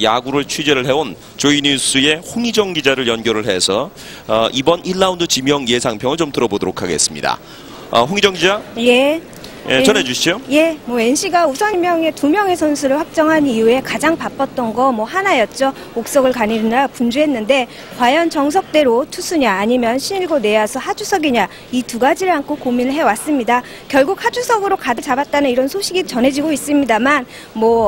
야구를 취재를 해온 조이뉴스의 홍희정 기자를 연결을 해서 이번 1라운드 지명 예상평을 좀 들어보도록 하겠습니다. 홍희정 기자. 예. 예, 전해주시죠. 예, NC가 우선 지명의 2명의 선수를 확정한 이후에 가장 바빴던 거 하나였죠. 옥석을 가리느라 분주했는데 과연 정석대로 투수냐 아니면 신일고 내야수 하주석이냐 이 두 가지를 안고 고민을 해왔습니다. 결국 하주석으로 가득 잡았다는 이런 소식이 전해지고 있습니다만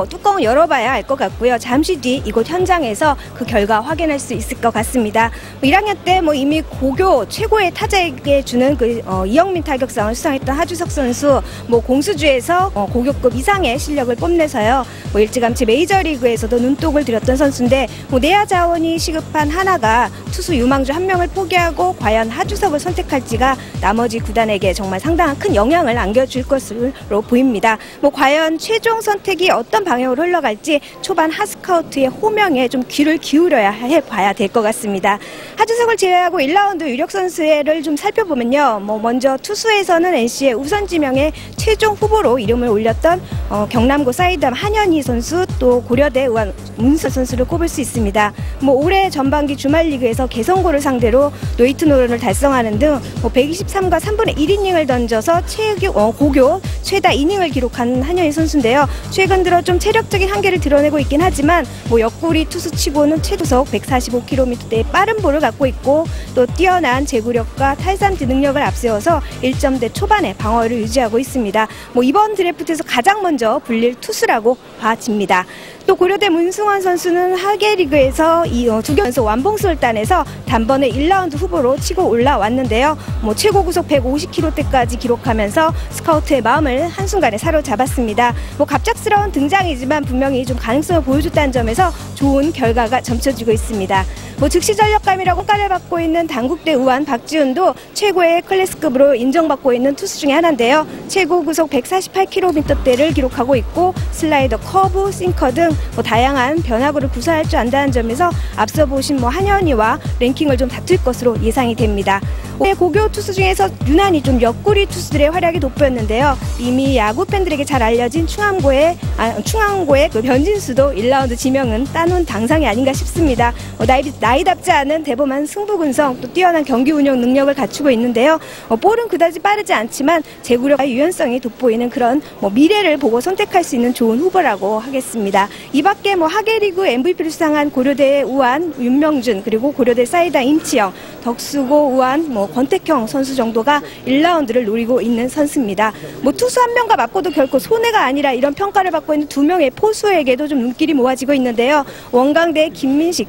뚜껑을 열어봐야 알 것 같고요. 잠시 뒤 이곳 현장에서 그 결과 확인할 수 있을 것 같습니다. 1학년 때 이미 고교 최고의 타자에게 주는 이영민 타격상을 수상했던 하주석 선수 공수주에서 고교급 이상의 실력을 뽐내서요. 일찌감치 메이저리그에서도 눈독을 들였던 선수인데 내야 자원이 시급한 하나가 투수 유망주 한 명을 포기하고 과연 하주석을 선택할지가 나머지 구단에게 정말 상당한 큰 영향을 안겨줄 것으로 보입니다. 과연 최종 선택이 어떤 방향으로 흘러갈지 초반 하스카우트의 호명에 좀 귀를 기울여야 해봐야 될 것 같습니다. 하주석을 제외하고 1라운드 유력 선수를 좀 살펴보면요. 먼저 투수에서는 NC의 우선 지명에 최종 후보로 이름을 올렸던 경남고 사이담 한현희 선수, 또 고려대 의원 문서 선수를 꼽을 수 있습니다. 올해 전반기 주말리그에서 개성고를 상대로 노히트 노런을 달성하는 등 123과 3분의 1이닝을 던져서 고교 최다 이닝을 기록한 한현희 선수인데요. 최근 들어 좀 체력적인 한계를 드러내고 있긴 하지만 옆구리 투수치고는 최초속 145km대의 빠른 볼을 갖고 있고 또 뛰어난 제구력과 탈삼 능력을 앞세워서 1점대 초반의 방어를 유지하고 있습니다. 이번 드래프트에서 가장 먼저 불릴 투수라고 봐집니다. 또 고려대 문승원 선수는 하계리그에서 두 경기 연속 완봉수를 따내서 단번에 1라운드 후보로 치고 올라왔는데요. 최고 구속 150km대까지 기록하면서 스카우트의 마음을 한순간에 사로잡았습니다. 갑작스러운 등장이지만 분명히 좀 가능성을 보여줬다는 점에서 좋은 결과가 점쳐지고 있습니다. 즉시 전력감이라고 평가를 받고 있는 단국대 우완 박지훈도 최고의 클래스급으로 인정받고 있는 투수 중에 하나인데요. 최고 구속 148km대를 기록하고 있고 슬라이더, 커브, 싱커 등 다양한 변화구를 구사할 줄 안다는 점에서 앞서 보신 한현희와 랭킹을 좀 다툴 것으로 예상이 됩니다. 올해 고교 투수 중에서 유난히 좀 옆구리 투수들의 활약이 돋보였는데요. 이미 야구 팬들에게 잘 알려진 충암고의 변진수도 1라운드 지명은 따놓은 당상이 아닌가 싶습니다. 나이답지 않은 대범한 승부근성, 또 뛰어난 경기 운영 능력을 갖추고 있는데요. 볼은 그다지 빠르지 않지만 제구력과 유연성이 돋보이는 그런 미래를 보고 선택할 수 있는 좋은 후보라고 하겠습니다. 이 밖에 하계리그 MVP를 수상한 고려대 우완 윤명준, 그리고 고려대 사이다 임치영, 덕수고 우완 권택형 선수 정도가 1라운드를 노리고 있는 선수입니다. 투수 한 명과 맞고도 결코 손해가 아니라 이런 평가를 받고 있는 2명의 포수에게도 좀 눈길이 모아지고 있는데요. 원광대의 김민식,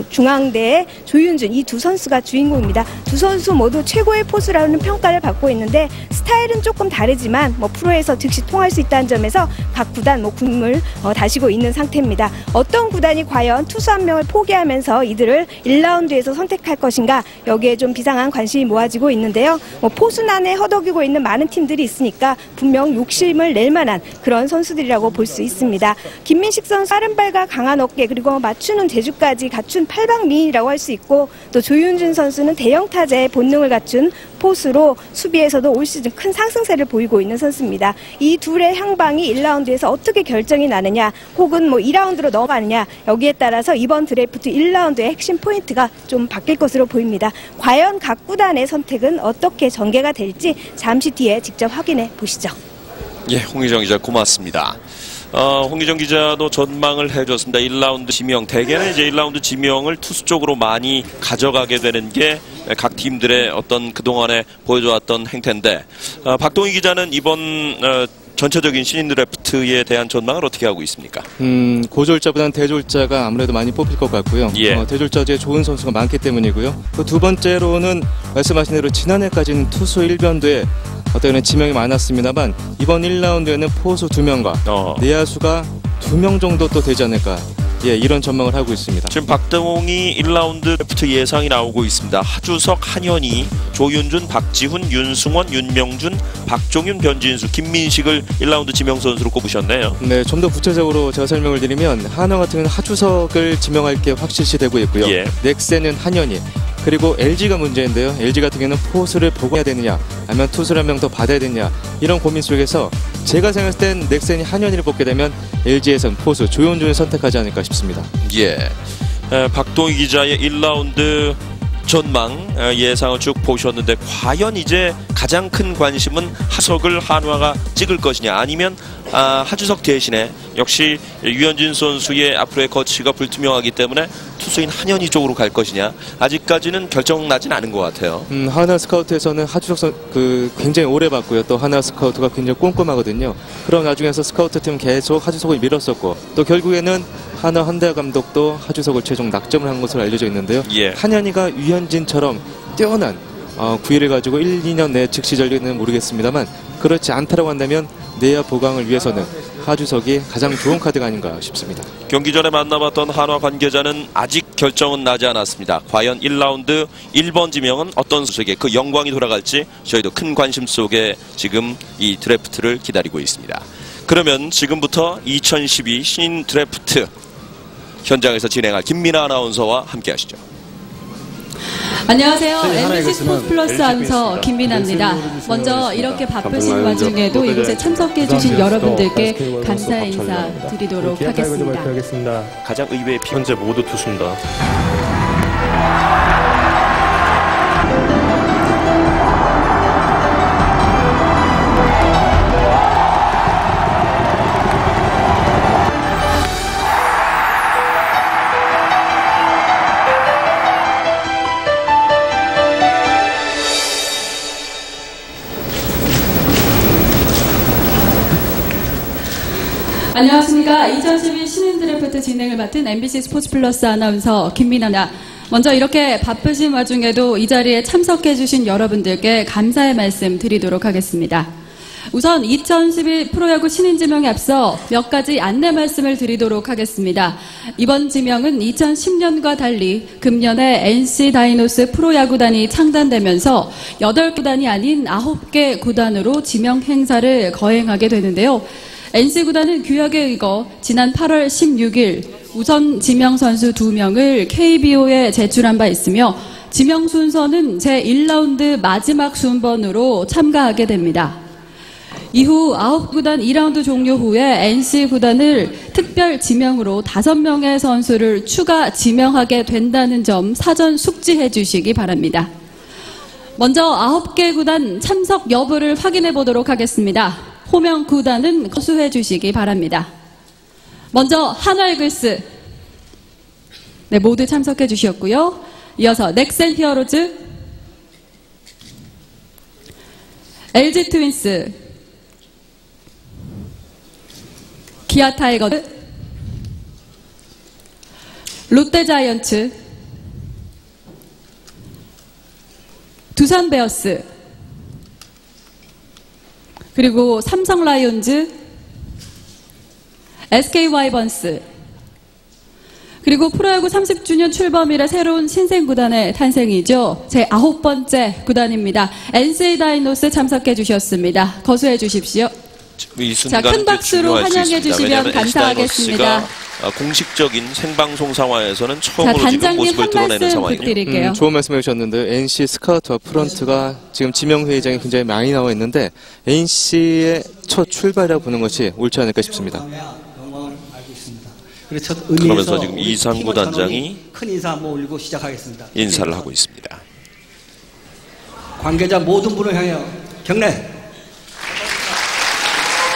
중앙대의 조윤준, 이 두 선수가 주인공입니다. 두 선수 모두 최고의 포수라는 평가를 받고 있는데 스타일은 조금 다르지만 프로에서 즉시 통할 수 있다는 점에서 각 구단 군을 다시고 있는 상태입니다. 어떤 구단이 과연 투수 한 명을 포기하면서 이들을 1라운드에서 선택할 것인가, 여기에 좀 비상한 관심이 모아지고 있는데요. 포수난에 허덕이고 있는 많은 팀들이 있으니까 분명 욕심을 낼 만한 그런 선수들이라고 볼 수 있습니다. 김민식 선수 빠른 발과 강한 어깨, 그리고 맞추는 재주까지 갖춘 팔방미인이라고 할 수 있고, 또 조윤준 선수는 대형 타자의 본능을 갖춘 포수로 수비에서도 올 시즌 큰 상승세를 보이고 있는 선수입니다. 이 둘의 향방이 1라운드에서 어떻게 결정이 나느냐, 혹은 2라운드로 넘어가느냐, 여기에 따라서 이번 드래프트 1라운드의 핵심 포인트가 좀 바뀔 것으로 보입니다. 과연 각 구단의 선택은 어떻게 전개가 될지 잠시 뒤에 직접 확인해 보시죠. 예, 홍희정 기자 고맙습니다. 홍희정 기자도 전망을 해줬습니다. 1라운드 지명, 대개는 이제 1라운드 지명을 투수 쪽으로 많이 가져가게 되는 게 각 팀들의 어떤 그동안에 보여줘왔던 행태인데, 박동희 기자는 이번 전체적인 신인 드래프트에 대한 전망을 어떻게 하고 있습니까? 고졸자보다는 대졸자가 아무래도 많이 뽑힐 것 같고요. 예. 대졸자제 좋은 선수가 많기 때문이고요. 또 두 번째로는 말씀하신 대로 지난해까지는 투수 1변도에 어떤 지명이 많았습니다만 이번 1라운드에는 포수 2명과 내야수가 2명 정도 또 되지 않을까, 이런 전망을 하고 있습니다. 지금 박동희 1라운드 드래프트 예상이 나오고 있습니다. 하주석, 한현희, 조윤준, 박지훈, 윤승원, 윤명준, 박종윤, 변진수, 김민식을 1라운드 지명 선수로 꼽으셨네요. 네, 좀 더 구체적으로 제가 설명을 드리면 한화 같은 경우는 하주석을 지명할 게 확실시 되고 있고요. 넥센은 한현희, 그리고 LG가 문제인데요. LG 같은 경우는 포수를 보고 해야 되느냐 아니면 투수를 한 명 더 받아야 되느냐 이런 고민 속에서 제가 생각했을 땐 넥센이 한현희를 뽑게 되면 LG에선 포수 조현준을 선택하지 않을까 싶습니다. 예, 박동희 기자의 1라운드 전망 예상을 쭉 보셨는데 과연 이제 가장 큰 관심은 하석을 한화가 찍을 것이냐 아니면 하주석 대신에 역시 류현진 선수의 앞으로의 거치가 불투명하기 때문에 투수인 한현희 쪽으로 갈 것이냐 아직까지는 결정나진 않은 것 같아요. 하나 스카우트에서는 하주석 굉장히 오래 봤고요. 또 하나 스카우트가 굉장히 꼼꼼하거든요. 그런 와중에서 스카우트 팀은 계속 하주석을 밀었었고 또 결국에는 하나 한달 감독도 하주석을 최종 낙점을 한 것으로 알려져 있는데요. 예. 한현희가 유현진처럼 뛰어난 구위를 가지고 1, 2년 내 즉시 전력은 모르겠습니다만 그렇지 않다라고 한다면 내야 보강을 위해서는 하주석이 가장 좋은 카드가 아닌가 싶습니다. 경기 전에 만나봤던 한화 관계자는 아직 결정은 나지 않았습니다. 과연 1라운드 1번 지명은 어떤 선수에게 그 영광이 돌아갈지 저희도 큰 관심 속에 지금 이 드래프트를 기다리고 있습니다. 그러면 지금부터 2012 신인 드래프트 현장에서 진행할 김민아 아나운서와 함께 하시죠. 안녕하세요. MBC 스포츠 플러스 아나운서 김민아입니다. 먼저 이렇게 바쁘신 와중에도 이곳에 참석해 주신 여러분들께 감사의 인사 드리도록 하겠습니다. 가장 의외의 현재 모두 투수입니다. 안녕하십니까. 2012 신인 드래프트 진행을 맡은 MBC 스포츠 플러스 아나운서 김민아입니다. 먼저 이렇게 바쁘신 와중에도 이 자리에 참석해 주신 여러분들께 감사의 말씀 드리도록 하겠습니다. 우선 2011 프로야구 신인 지명에 앞서 몇 가지 안내 말씀을 드리도록 하겠습니다. 이번 지명은 2010년과 달리 금년에 NC 다이노스 프로야구단이 창단되면서 8구단이 아닌 9개 구단으로 지명 행사를 거행하게 되는데요. NC구단은 규약에 의거 지난 8월 16일 우선 지명 선수 2명을 KBO에 제출한 바 있으며 지명 순서는 제1라운드 마지막 순번으로 참가하게 됩니다. 이후 9구단 2라운드 종료 후에 NC구단을 특별 지명으로 5명의 선수를 추가 지명하게 된다는 점 사전 숙지해 주시기 바랍니다. 먼저 9개 구단 참석 여부를 확인해 보도록 하겠습니다. 호명 구단은 거수해 주시기 바랍니다. 먼저 한화이글스 모두 참석해 주셨고요. 이어서 넥센 히어로즈, LG 트윈스, 기아 타이거즈, 롯데 자이언츠, 두산 베어스, 그리고 삼성 라이온즈, SK 와이번스, 그리고 프로야구 30주년 출범이라 새로운 신생구단의 탄생이죠. 제 9번째 구단입니다. NC 다이노스 참석해 주셨습니다. 거수해 주십시오. 자, 큰 박수로 환영해 주시면 감사하겠습니다. 공식적인 생방송 상황에서는 처음으로 지금 모습을 드러내는 상황이에요. 좋은 말씀 해주셨는데 NC 스카우트와 프런트가 지금 지명회의장에 굉장히 많이 나와 있는데 NC의 첫 출발이라고 보는 것이 옳지 않을까 싶습니다. 그러면서 지금 이상구 단장이 큰 인사 모으고 시작하겠습니다. 인사를 하고 있습니다. 관계자 모든 분을 향해 경례.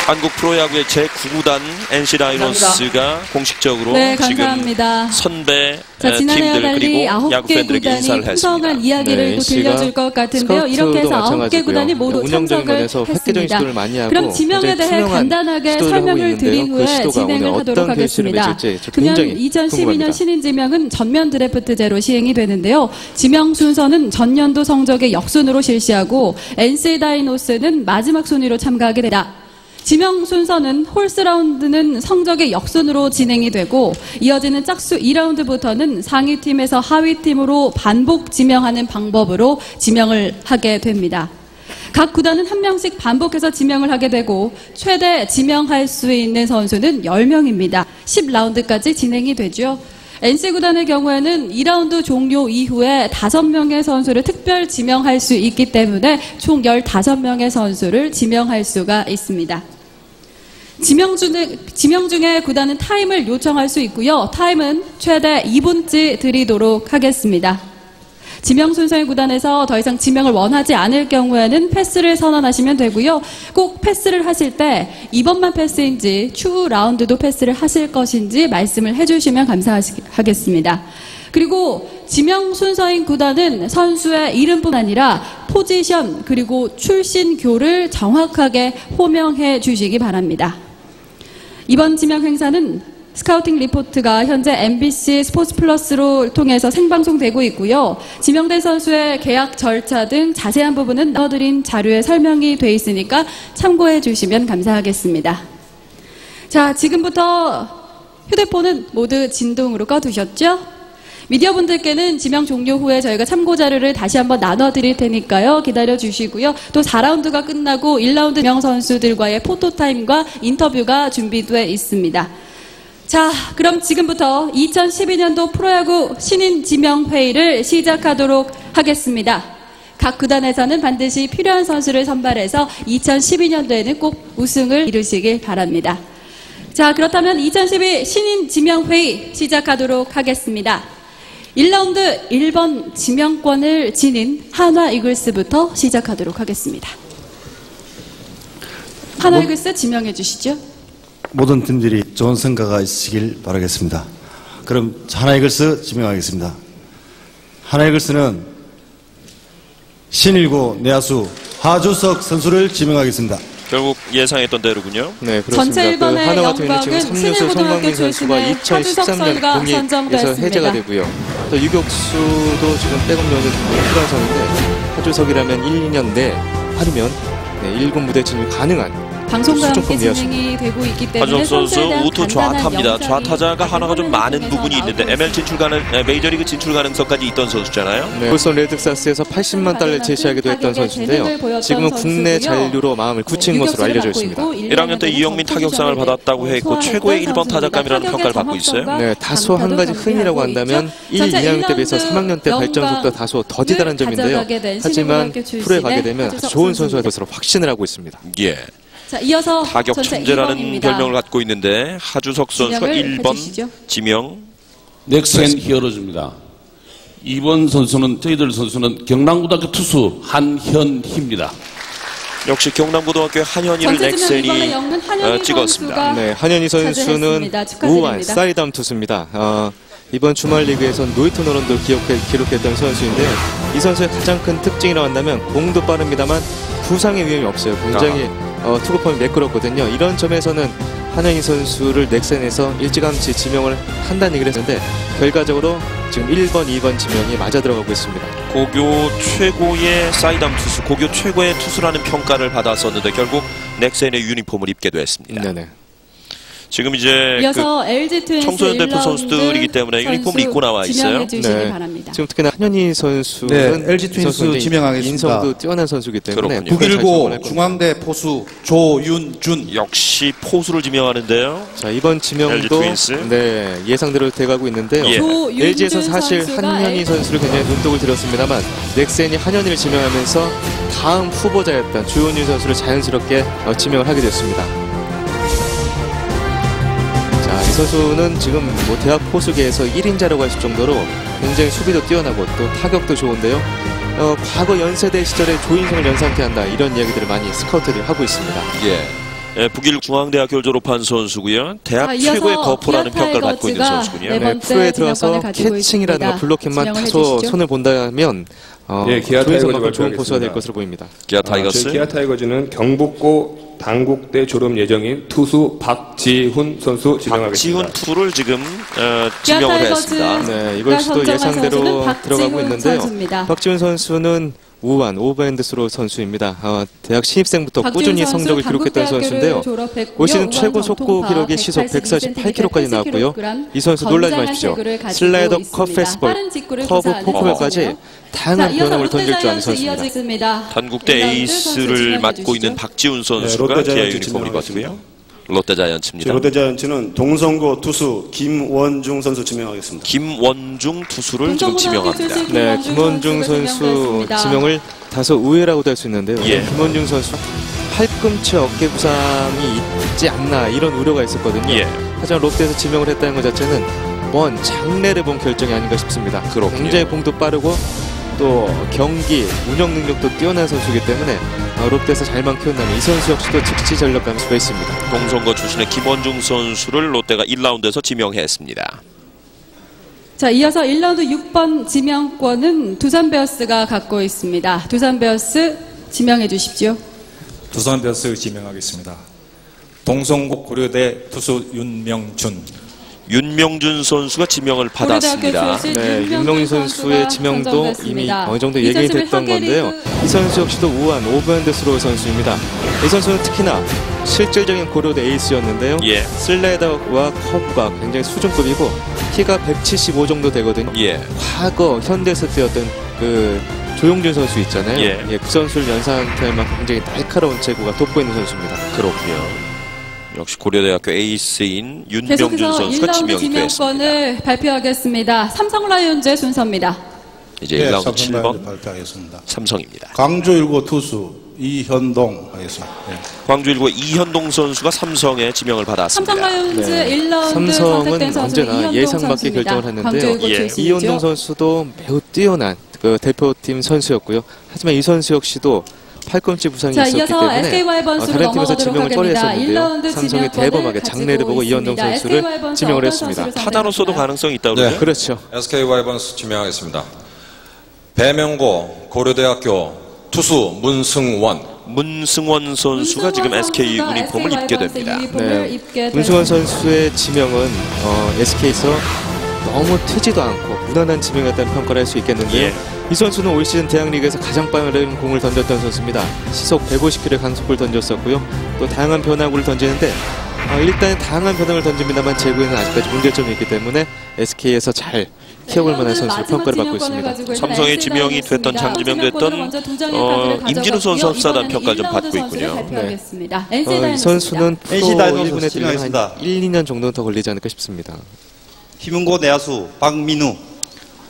한국 프로야구의 제9구단 NC 다이노스가 공식적으로 감사합니다. 지금 선배 지난해와 팀들 달리 그리고 9개 야구 팬들에게 인사를 구단이 했습니다. 풍성한 이야기를 또 들려줄 것 같은데요. 이렇게 해서 9개 구단이 모두 참석을 했습니다. 그럼 지명에 대해 간단하게 설명을 드린 후에 진행을 하도록 하겠습니다. 금년 2012년 신인 지명은 전면 드래프트제로 시행이 되는데요. 지명 순서는 전년도 성적의 역순으로 실시하고 NC 다이노스는 마지막 순위로 참가하게 됩니다. 지명 순서는 홀스 라운드는 성적의 역순으로 진행이 되고 이어지는 짝수 2라운드부터는 상위팀에서 하위팀으로 반복 지명하는 방법으로 지명을 하게 됩니다. 각 구단은 한 명씩 반복해서 지명을 하게 되고 최대 지명할 수 있는 선수는 10명입니다. 10라운드까지 진행이 되죠. NC 구단의 경우에는 2라운드 종료 이후에 5명의 선수를 특별 지명할 수 있기 때문에 총 15명의 선수를 지명할 수가 있습니다. 지명 중에 구단은 타임을 요청할 수 있고요. 타임은 최대 2분치 드리도록 하겠습니다. 지명 순서의 구단에서 더 이상 지명을 원하지 않을 경우에는 패스를 선언하시면 되고요. 꼭 패스를 하실 때 이번만 패스인지 추후 라운드도 패스를 하실 것인지 말씀을 해주시면 감사하겠습니다. 그리고 지명 순서인 구단은 선수의 이름뿐 아니라 포지션 그리고 출신교를 정확하게 호명해 주시기 바랍니다. 이번 지명 행사는 스카우팅 리포트가 현재 MBC 스포츠 플러스로 통해서 생방송되고 있고요. 지명된 선수의 계약 절차 등 자세한 부분은 넣어드린 자료에 설명이 돼 있으니까 참고해 주시면 감사하겠습니다. 자, 지금부터 휴대폰은 모두 진동으로 꺼두셨죠? 미디어분들께는 지명 종료 후에 저희가 참고 자료를 다시 한번 나눠드릴 테니까요. 기다려주시고요. 또 4라운드가 끝나고 1라운드 지명 선수들과의 포토타임과 인터뷰가 준비되어 있습니다. 자, 그럼 지금부터 2012년도 프로야구 신인 지명회의를 시작하도록 하겠습니다. 각 구단에서는 반드시 필요한 선수를 선발해서 2012년도에는 꼭 우승을 이루시길 바랍니다. 자, 그렇다면 2012 신인 지명회의 시작하도록 하겠습니다. 1라운드 1번 지명권을 지닌 한화 이글스부터 시작하도록 하겠습니다. 한화 이글스 지명해 주시죠. 모든 팀들이 좋은 성과가 있으시길 바라겠습니다. 그럼 한화 이글스 지명하겠습니다. 한화 이글스는 신일고 내야수 하주석 선수를 지명하겠습니다. 결국 예상했던 대로군요. 네, 그렇습니다. 전체 1번의 하나 같은 경우는 지금 영광은 3루수 송광민 선수가 출신의 하주석 2013년 공익에서 선정됐습니다. 해제가 되고요. 또 유격수도 지금 백업 요즘 필요한 선수인데 하주석이라면 1, 2년 내 팔이면 1군 무대 진입이 가능한 방송과 함께 수준급 진행이 되고 있기 때문에 하주석 선수 선수에 대한 우투 간단한 좌타입니다. 영상이 좌타자가 하나가 좀 많은 화면을 부분이 통해서 있는데 ML 진출 메이저리그 진출 가능성까지 있던 선수잖아요. 네, 볼선 레드삭스에서 80만 달러를 제시하기도 했던 선수인데요. 지금은 국내 잔류로 마음을 굳힌 것으로 알려져 있습니다. 1학년 때 이영민 타격상을 받았다고 했고 최고의 1번 타자감이라는 평가를 받고 있어요. 네, 다소 한 가지 흥이라고 한다면 1, 2학년 때 비해서 3학년 때 발전 속도가 다소 더디다는 점인데요. 하지만 프로에 가게 되면 아주 좋은 선수가 될 것으로 확신을 하고 있습니다. 예. 자, 이어서 타격 천재라는 별명을 갖고 있는데 하주석 선수가 1번 해주시죠. 지명. 넥센 히어로즈입니다. 2번 선수는 저희들 선수는 경남고등학교 투수 한현희입니다. 역시 경남고등학교 한현희를 넥센이 찍었습니다. 네, 한현희 선수는 우완 사이담 투수입니다. 이번 주말 리그에선 노히트 노런도 기록했던 선수인데요. 이 선수의 가장 큰 특징이라고 한다면 공도 빠릅니다만 부상의 위험이 없어요. 굉장히 투구폼이 매끄럽거든요. 이런 점에서는 한현희 선수를 넥센에서 일찌감치 지명을 한다는 얘기를 했는데 결과적으로 지금 1번, 2번 지명이 맞아 들어가고 있습니다. 고교 최고의 사이담 투수, 고교 최고의 투수라는 평가를 받았었는데 결국 넥센의 유니폼을 입게 됐습니다. 네네. 지금 이제 그 청소년 대표 선수들이기 때문에 유니폼을 입고 나와 있어요. 네. 지금 특히나 한현희 선수는 LG 트윈스 지명하겠습니다. 인성도 뛰어난 선수이기 때문에 919 중앙대 포수 조윤준 역시 포수를 지명하는데요. 자, 이번 지명도 네, 예상대로 돼가고 있는데요. 예. LG에서 사실 한현희 선수를 굉장히 눈독을 들였습니다만 넥센이 한현희를 지명하면서 다음 후보자였던 조윤준 선수를 자연스럽게 지명을 하게 됐습니다. 이 선수는 지금 뭐 대학 포수계에서 1인자라고 할 정도로 굉장히 수비도 뛰어나고 또 타격도 좋은데요. 과거 연세대 시절에 조인성을 연상케 한다 이런 이야기들을 많이 스카우트들이 하고 있습니다. 예, 북일 중앙대학교를 졸업한 선수고요. 대학 최고의 거포라는 평가를 받고 있는 선수군요. 네, 프로에 들어와서 캐칭이라든가 블로킹만 다소 손을 본다면 기아 타이거즈가 좋은 포수가 될 것으로 보입니다. 기아 타이거스. 기아 타이거즈는 경북고 당국대 졸업 예정인 투수 박지훈 선수 지명하겠습니다. 박지훈 투를 지금 지명을 했습니다. 네, 이것도 예상대로 들어가고 있는데요. 선수입니다. 박지훈 선수는 우완 오버핸드스로 선수입니다. 대학 신입생부터 꾸준히 성적을 기록했던 선수인데요. 올 시즌 최고 속구 기록이 시속 148km까지 나왔고요. 이 선수 놀라지 마십시오. 슬라이더, 컵페스볼, 커브, 포크볼까지 다양한 변화를 던질 줄 아는 선수입니다. 단국대 에이스를 맡고 있는 박지훈 선수가 기아 유니폼을 입었고요. 롯데자이언츠입니다. 롯데자이언츠는 동성고 투수 김원중 선수 지명하겠습니다. 김원중 투수를 지금 지명합니다. 네, 김원중 선수 지명을 다소 의외라고도 할 수 있는데요. 예. 김원중 선수 팔꿈치 어깨 부상이 있지 않나 이런 우려가 있었거든요. 예. 하지만 롯데에서 지명을 했다는 것 자체는 먼 장래를 본 결정이 아닌가 싶습니다. 그렇군요. 굉장히 공도 빠르고 또 경기 운영 능력도 뛰어난 선수이기 때문에 롯데에서 잘만 키운다면 이 선수 역시도 즉시 전력 감수가 있습니다. 동성고 출신의 김원중 선수를 롯데가 1라운드에서 지명했습니다. 자, 이어서 1라운드 6번 지명권은 두산 베어스가 갖고 있습니다. 두산 베어스 지명해 주십시오. 두산 베어스 지명하겠습니다. 동성고 고려대 투수 윤명준. 윤명준 선수가 지명을 받았습니다. 네, 윤명준 선수의 지명도 이미 어느 정도 얘기가 됐던 건데요. 이 선수 역시도 우한 오버핸드스로우 선수입니다. 이 선수는 특히나 실질적인 고려대 에이스였는데요. 예. 슬라이더와 커브가 굉장히 수준급이고 키가 175 정도 되거든요. 예. 과거 현대에서 뛰었던 그 조용준 선수 있잖아요. 예. 예, 그 선수를 연상할 만큼 굉장히 날카로운 체구가 돋보이는 선수입니다. 그렇군요. 역시 고려대학교 에이스인 윤명준 선수가 1라운드 지명이 지명권을 됐습니다. 발표하겠습니다. 삼성 라이온즈의 순서입니다. 이제 1라운드 7번 발표하겠습니다. 삼성입니다. 광주 1고 투수 이현동 하겠습니다. 네. 광주 1고 이현동 선수가 삼성에 지명을 받았습니다. 삼성 라이온즈 네. 1라운드 삼성은 언제나 예상밖에 결정을 했는데요. 예. 이현동 선수도 매우 뛰어난 그 대표팀 선수였고요. 하지만 이 선수 역시도 팔꿈치 부상이 있었기 때문에 다른 팀에서 지명을 꺼려했었는데요. 삼성이 대범하게 장래를 보고 이현동 선수를 지명을 했습니다. 타자로서도 가능성이 있다고 그러죠? 네, 그렇죠. SK 와이번스 지명하겠습니다. 배명고 고려대학교 투수 문승원 선수가 지금 SK 유니폼을 입게 됩니다. 네, 문승원 선수의 지명은 SK에서 너무 튀지도 않고 무난한 지명이었다는 평가를 할 수 있겠는데요. 예. 이 선수는 올 시즌 대학리그에서 가장 빠른 공을 던졌던 선수입니다. 시속 150km의 강속구를 던졌었고요. 또 다양한 변화구를 던지는데 일단 다양한 변화를 던집니다만 제구에는 아직까지 문제점이 있기 때문에 SK에서 잘 키워볼 만한 선수로 평가를 받고 있습니다. 삼성에 지명이 됐던 장지명 됐던 임진우 선수 흡사단 평가를 좀 받고 있군요. 네. 이 선수는 프로 1군에 뛰려면 한 1, 2년 정도는 더 걸리지 않을까 싶습니다. 희문고 내야수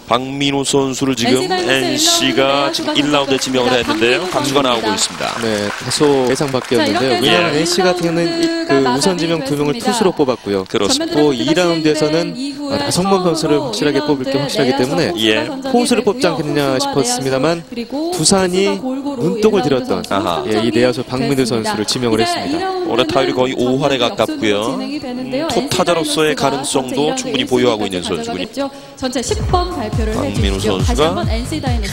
박민우 선수를 지금 NC가 지금 1라운드에 지명을 했는데요. 감수가 나오고 있습니다. 네, 다소 예상 밖이었는데요. 왜냐하면 NC 같은 경우는 그 우선 지명 2명을 투수로 뽑았고요. 그렇습니다. 또 2라운드에서는 나성범 선수를 확실하게 뽑을 게 확실하기 때문에 포수를 뽑지 않겠느냐 싶었습니다만 두산이 눈독을 들였던 이 내야수 박민우 선수를 지명을 했습니다. 올해 타율이 거의 5할에 가깝고요. 투타자로서의 가능성도 충분히 보유하고 있는 선수군요. 전체 10번 발표를 박민우 선수가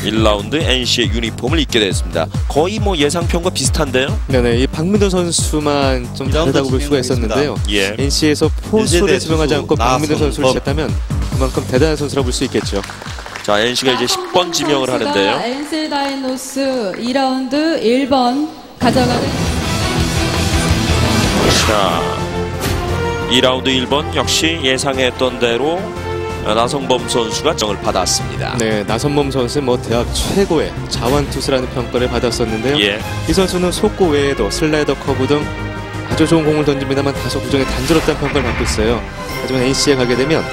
1라운드 NC의 유니폼을 입게 됐습니다. 거의 뭐 예상평과 비슷한데요? 네네, 이 박민우 선수만 좀 다르다고 볼 수가 있었는데요. 예. NC에서 포수를 지명하지 않고 박민우 선수를 지었다면 그만큼 대단한 선수라고 볼 수 있겠죠. 자, NC가 이제 10번 지명을 하는데요. NC 다이노스 2라운드 1번 가져가는. 자, 2라운드 1번 역시 예상했던 대로 나성범 선수가 정을 받았습니다. 네, 나성범 선수는 뭐 대학 최고의 자완투수라는 평가를 받았었는데요. 예. 이 선수는 속구 외에도 슬라이더, 커브 등 아주 좋은 공을 던집니다만 다소 구종이 단조롭다는 평가를 받고 있어요. 하지만 NC에 가게 되면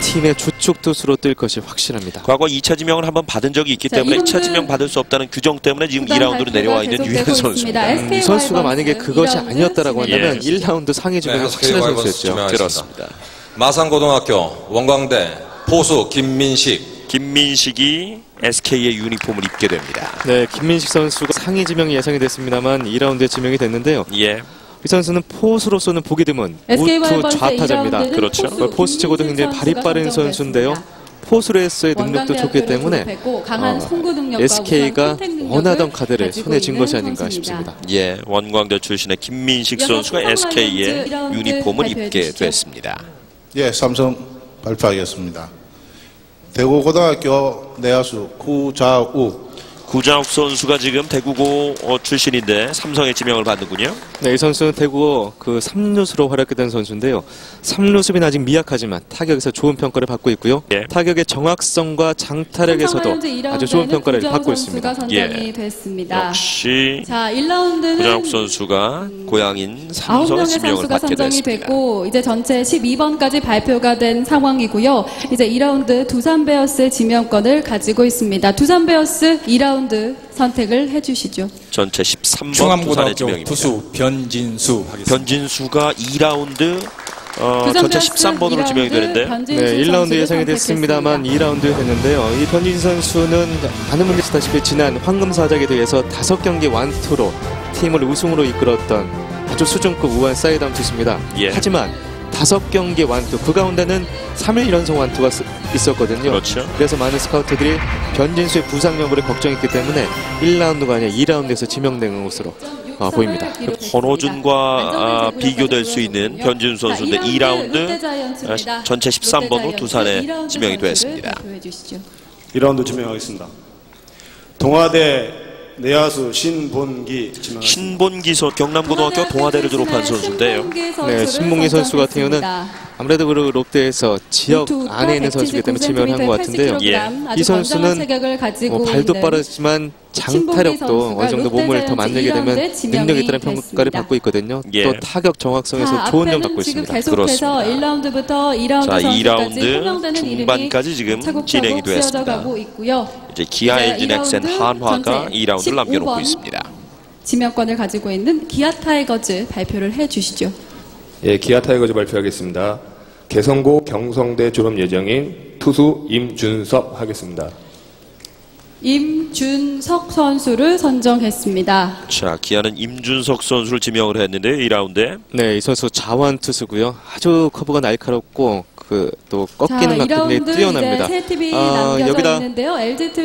팀의 주축 투수로 뛸 것이 확실합니다. 과거 2차 지명을 한번 받은 적이 있기 때문에 2차 지명 받을 수 없다는 규정 때문에 지금 2라운드로 내려와 있는 유현 선수입니다. 이 선수가 만약에 그것이 아니었다라고 한다면 1라운드 상위 지명이 확실한 선수였죠. 그렇습니다. 마산고등학교 원광대 포수 김민식이 SK의 유니폼을 입게 됩니다. 네, 김민식 선수가 상위 지명이 예상이 됐습니다만 2라운드에 지명이 됐는데요. 예. 이 선수는 포수로서는 보기 드문 우투 좌타자입니다. 그렇죠. 포수 치고도 굉장히 발이 빠른 선수인데요. 포수로서의 능력도 좋기 때문에 SK가 원하던 카드를 손에 쥔 것이 아닌가 싶습니다. 예, 원광대 출신의 김민식 선수가 SK의 유니폼을 입게 됐습니다. 예, 삼성 발표하겠습니다. 대구고등학교 내야수 구자욱 구자욱 선수가 지금 대구고 출신인데 삼성의 지명을 받는군요. 네, 이 선수는 대구고 그 3루수로 활약했던 선수인데요. 3루 수비는 아직 미약하지만 타격에서 좋은 평가를 받고 있고요. 예. 타격의 정확성과 장타력에서도 아주 좋은 평가를 받고 있습니다. 선정이 됐습니다. 역시 자, 1라운드는 구자욱 선수가 고향인 삼성의 지명을 받게 선정이 됐습니다. 됐고 이제 전체 12번까지 발표가 된 상황이고요. 이제 2라운드 두산 베어스 지명권을 가지고 있습니다. 두산 베어스 2라운드 선택을 해주시죠. 전체 13번 두산의 충암고등학교 지명입니다. 투수 변진수 하겠습니다. 변진수가 2라운드 전체 13번으로 지명이 되는데 네, 1라운드 예상이 됐습니다만 2라운드 했는데요. 이 변진 선수는 많은 분들이 아시다시피 지난 황금사작에 대해서 5경기 완투로 팀을 우승으로 이끌었던 아주 수준급 우한 사이드아웃 투수입니다. 예. 하지만 5경기 완투, 그 가운데는 3일 연속 완투가 있었거든요. 그렇죠. 그래서 많은 스카우터들이 변진수의 부상 여부를 걱정했기 때문에 1라운드가 아니라 2라운드에서 지명된 것으로 보입니다. 권호준과 비교될 수 있는 변진수 선수인데 2라운드 전체 13번으로 두산에 지명이 되었습니다. 1라운드 지명하겠습니다. 동아대 내야수 신본기 지명하겠습니다. 신본기 경남고등학교 동아대를 졸업한 선수인데요. 네, 신봉기 선수 같은 경우는 아무래도 그 롯데에서 지역 안에 있는 선수이기 때문에 지명을 한 것 같은데요. 예. 이 선수는 발도 빠르지만 장타력도 어느 정도 몸을 더 만들게 되면 능력이 있다는 평가를 받고 있거든요. 예. 또 타격 정확성에서 좋은 점 받고 있습니다. 계속해서 1라운드부터 2라운드 자, 선수까지 2라운드 중반까지 지금 진행이 되었습니다. 이제 기아 LG 넥센 한화가 2라운드를 남겨놓고 있습니다. 지명권을 가지고 있는 기아 타이거즈 발표를 해주시죠. 예, 기아 타이거즈 발표하겠습니다. 개성고 경성대 졸업 예정인 투수 임준섭 하겠습니다. 임준석 선수를 선정했습니다. 자, 기아는 임준석 선수를 지명을 했는데 2라운드에 네, 이 선수 자완 투수고요. 아주 커브가 날카롭고 또 꺾이는 각도 굉장히 뛰어납니다. 여기다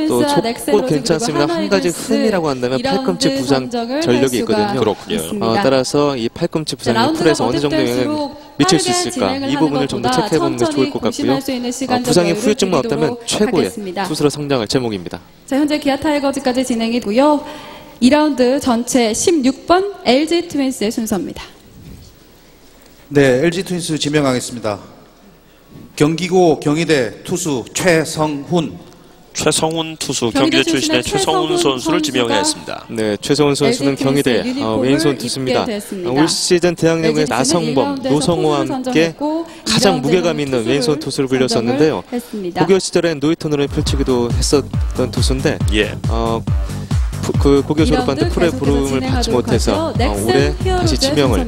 또 족보 괜찮습니다. 한 가지 흠이라고 한다면 팔꿈치 부상 전력이 있거든요. 그렇군요. 따라서 이 팔꿈치 부상이 풀에서 어느 정도 영향을 미칠 수 있을까, 이 부분을 좀 더 체크해보는 게 좋을 것 같고요. 부상에 후유증만 없다면 최고의 투수로 성장할 제목입니다. 자, 현재 기아 타이거즈까지 진행이고요. 2라운드 전체 16번 LG 트윈스의 순서입니다. 네, LG 트윈스 지명하겠습니다. 경기고 경희대 투수 최성훈 투수, 경기대 출신의 최성훈 선수를 지명했습니다. 네, 최성훈 선수는 경희대 왼손 투수입니다. 올 시즌 대학야구의 나성범, 노성호와 함께 가장 무게감 있는 왼손 투수를 불렸었는데요. 고교 시절엔 노이턴으로 펼치기도 했었던 투수인데 그 고교 졸업한 때 프로의 부름을 받지 못해서 올해 다시 지명을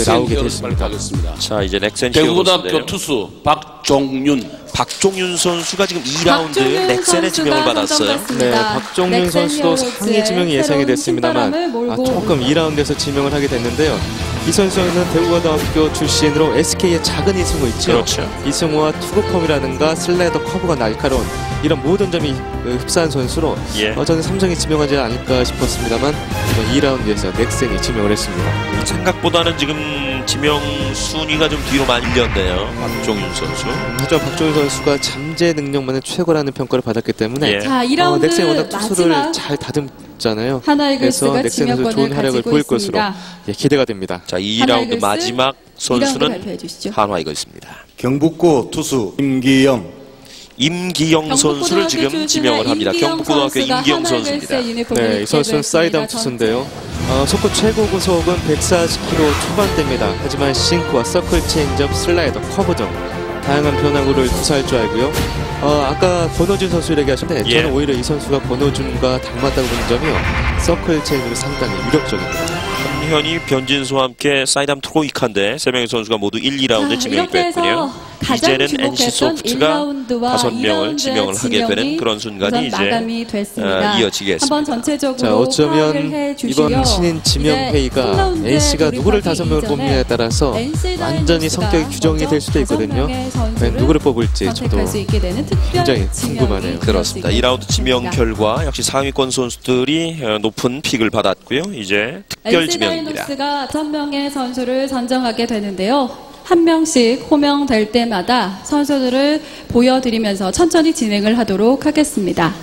나오게 됐습니다. 자, 이제 넥센 대구고등학교 투수 박종윤 선수가 지금 2라운드 넥센에 지명을 받았어요. 네, 박종윤 선수도 상위 지명이 예상이 됐습니다만 조금 2라운드에서 지명을 하게 됐는데요. 이 선수는 대구고등학교 출신으로 SK의 작은 이승우 있죠. 그렇죠. 이승우와 투구폼이라든가 슬라이더 커브가 날카로운 이런 모든 점이 흡사한 선수로 저는 삼성이 지명하지 않을까 싶었습니다만 2라운드에서 넥센이 지명을 했습니다. 생각보다는 지금 지명 순위가 좀 뒤로 많이 밀렸네요. 박종윤 선수. 하지만 박종윤 선수가 잠재 능력만은 최고라는 평가를 받았기 때문에 자, 2라운드 넥센이 워낙 투수를 잘 다듬잖아요. 그래서 넥센에서 좋은 활약을 보일 것으로 기대가 됩니다. 자, 2라운드 마지막 선수는 한화 이글스입니다. 경북고 투수 임기영 선수를 지금 지명을 합니다. 경북고등학교 임기영 선수입니다. 네, 이 선수는 사이드아웃 투수인데요. 속구 최고 구속은 140km 초반대입니다. 하지만 싱크와 서클 체인지업, 슬라이더, 커브 등 다양한 변화구를 구사할 줄 알고요. 아까 권호준 선수 얘기하셨는데 저는 오히려 이 선수가 권호준과 닮았다고 보는 점이요. 서클 체인지업이 상당히 위력적입니다. 한현희, 변진수와 함께 사이드암 트로이카인데 3명의 선수가 모두 1, 2라운드에 지명이 됐군요. 이제는 NC소프트가 5명을 지명을 하게 되는 그런 순간이 이제 이어지겠습니다. 자, 어쩌면 이번 신인 지명 회의가 NC가 누구를 5명을 뽑느냐에 따라서 완전히 성격이 규정이 될 수도 있거든요. 누구를 뽑을지 저도 굉장히 궁금하네요. 그렇습니다. 2라운드 지명 결과 역시 상위권 선수들이 높은 픽을 받았고요. 이제 특별 지명입니다. NC가 5명의 선수를 선정하게 되는데요. 한 명씩 호명될 때마다 선수들을 보여드리면서 천천히 진행을 하도록 하겠습니다.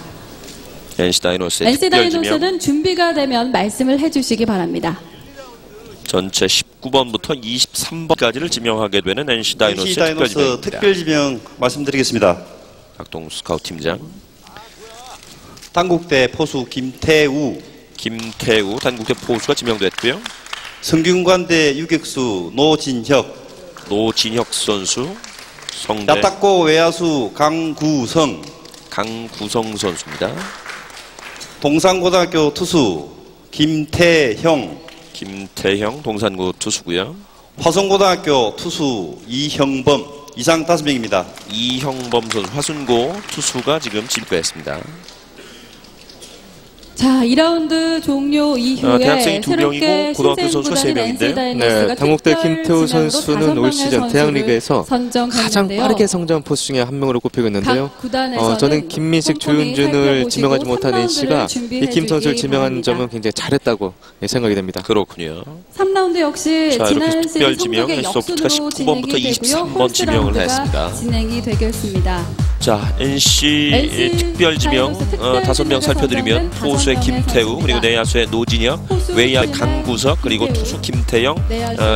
NC 다이노스의 NC 특별 지명. 다이노스는 준비가 되면 말씀을 해주시기 바랍니다. 전체 19번부터 23번까지를 지명하게 되는 NC 다이노스의 NC 다이노스 특별 지명 말씀드리겠습니다. 박동수 스카우트 팀장. 단국대 포수 김태우. 단국대 포수가 지명됐고요. 성균관대 유격수 노진혁 선수. 성대. 야탁고 외야수 강구성 선수입니다. 동산고등학교 투수 김태형 동산고 투수고요. 화성고등학교 투수 이형범. 이상 5명입니다. 이형범 선수 화순고 투수가 지금 진입했습니다. 자, 2라운드 종료 이후에 대학생이 2명이고 고등학교 선수가 3명인데요. 네, 당국대 김태우 선수는 올 시즌 대학리그에서 가장 빠르게 성장한 포수 중에 한 명으로 꼽히고 있는데요. 저는 김민식, 조윤준을 지명하지 못한 NC가 이 김 선수를 지명한 점은 굉장히 잘했다고 생각이 됩니다. 그렇군요. 3라운드 역시 지난 시즌 성적의 소프트가 역순으로 19번부터 진행이 되고요. 23번 지명을 했습니다. 진행이 되겠습니다. 자, NC 특별 지명 5명 살펴드리면 포수의 김태우, 그리고 내야수의 노진혁, 외야 강구석, 그리고 투수 김태영,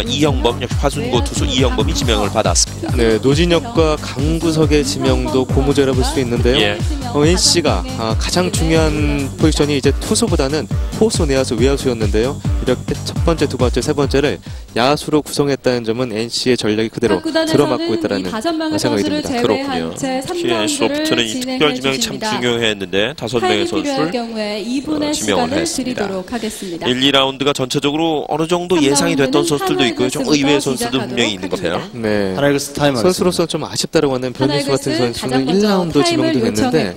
이형범, 역시 화순고 투수 이형범이 지명을 받았습니다. 네, 노진혁과 강구석의 지명도 고무적이라 볼 수 있는데요. NC가 가장 중요한 포지션이 이제 투수보다는 포수, 내야수, 외야수였는데요. 이렇게 첫 번째, 두 번째, 세 번째를 야수로 구성했다는 점은 NC의 전략이 그대로 들어맞고 있다는 생각이 듭니다. 그렇군요. 소프트는 이 특별 지명이 참 중요했는데 5명의 선수를 지명을 했습니다. 1, 2라운드가 전체적으로 어느 정도 예상이 됐던 선수들도 있고요. 좀 의외의 선수도 분명히 있는 것 같아요. 네. 선수로서 좀 아쉽다고 하는 변희수 같은 선수는 1라운드 지명도 됐는데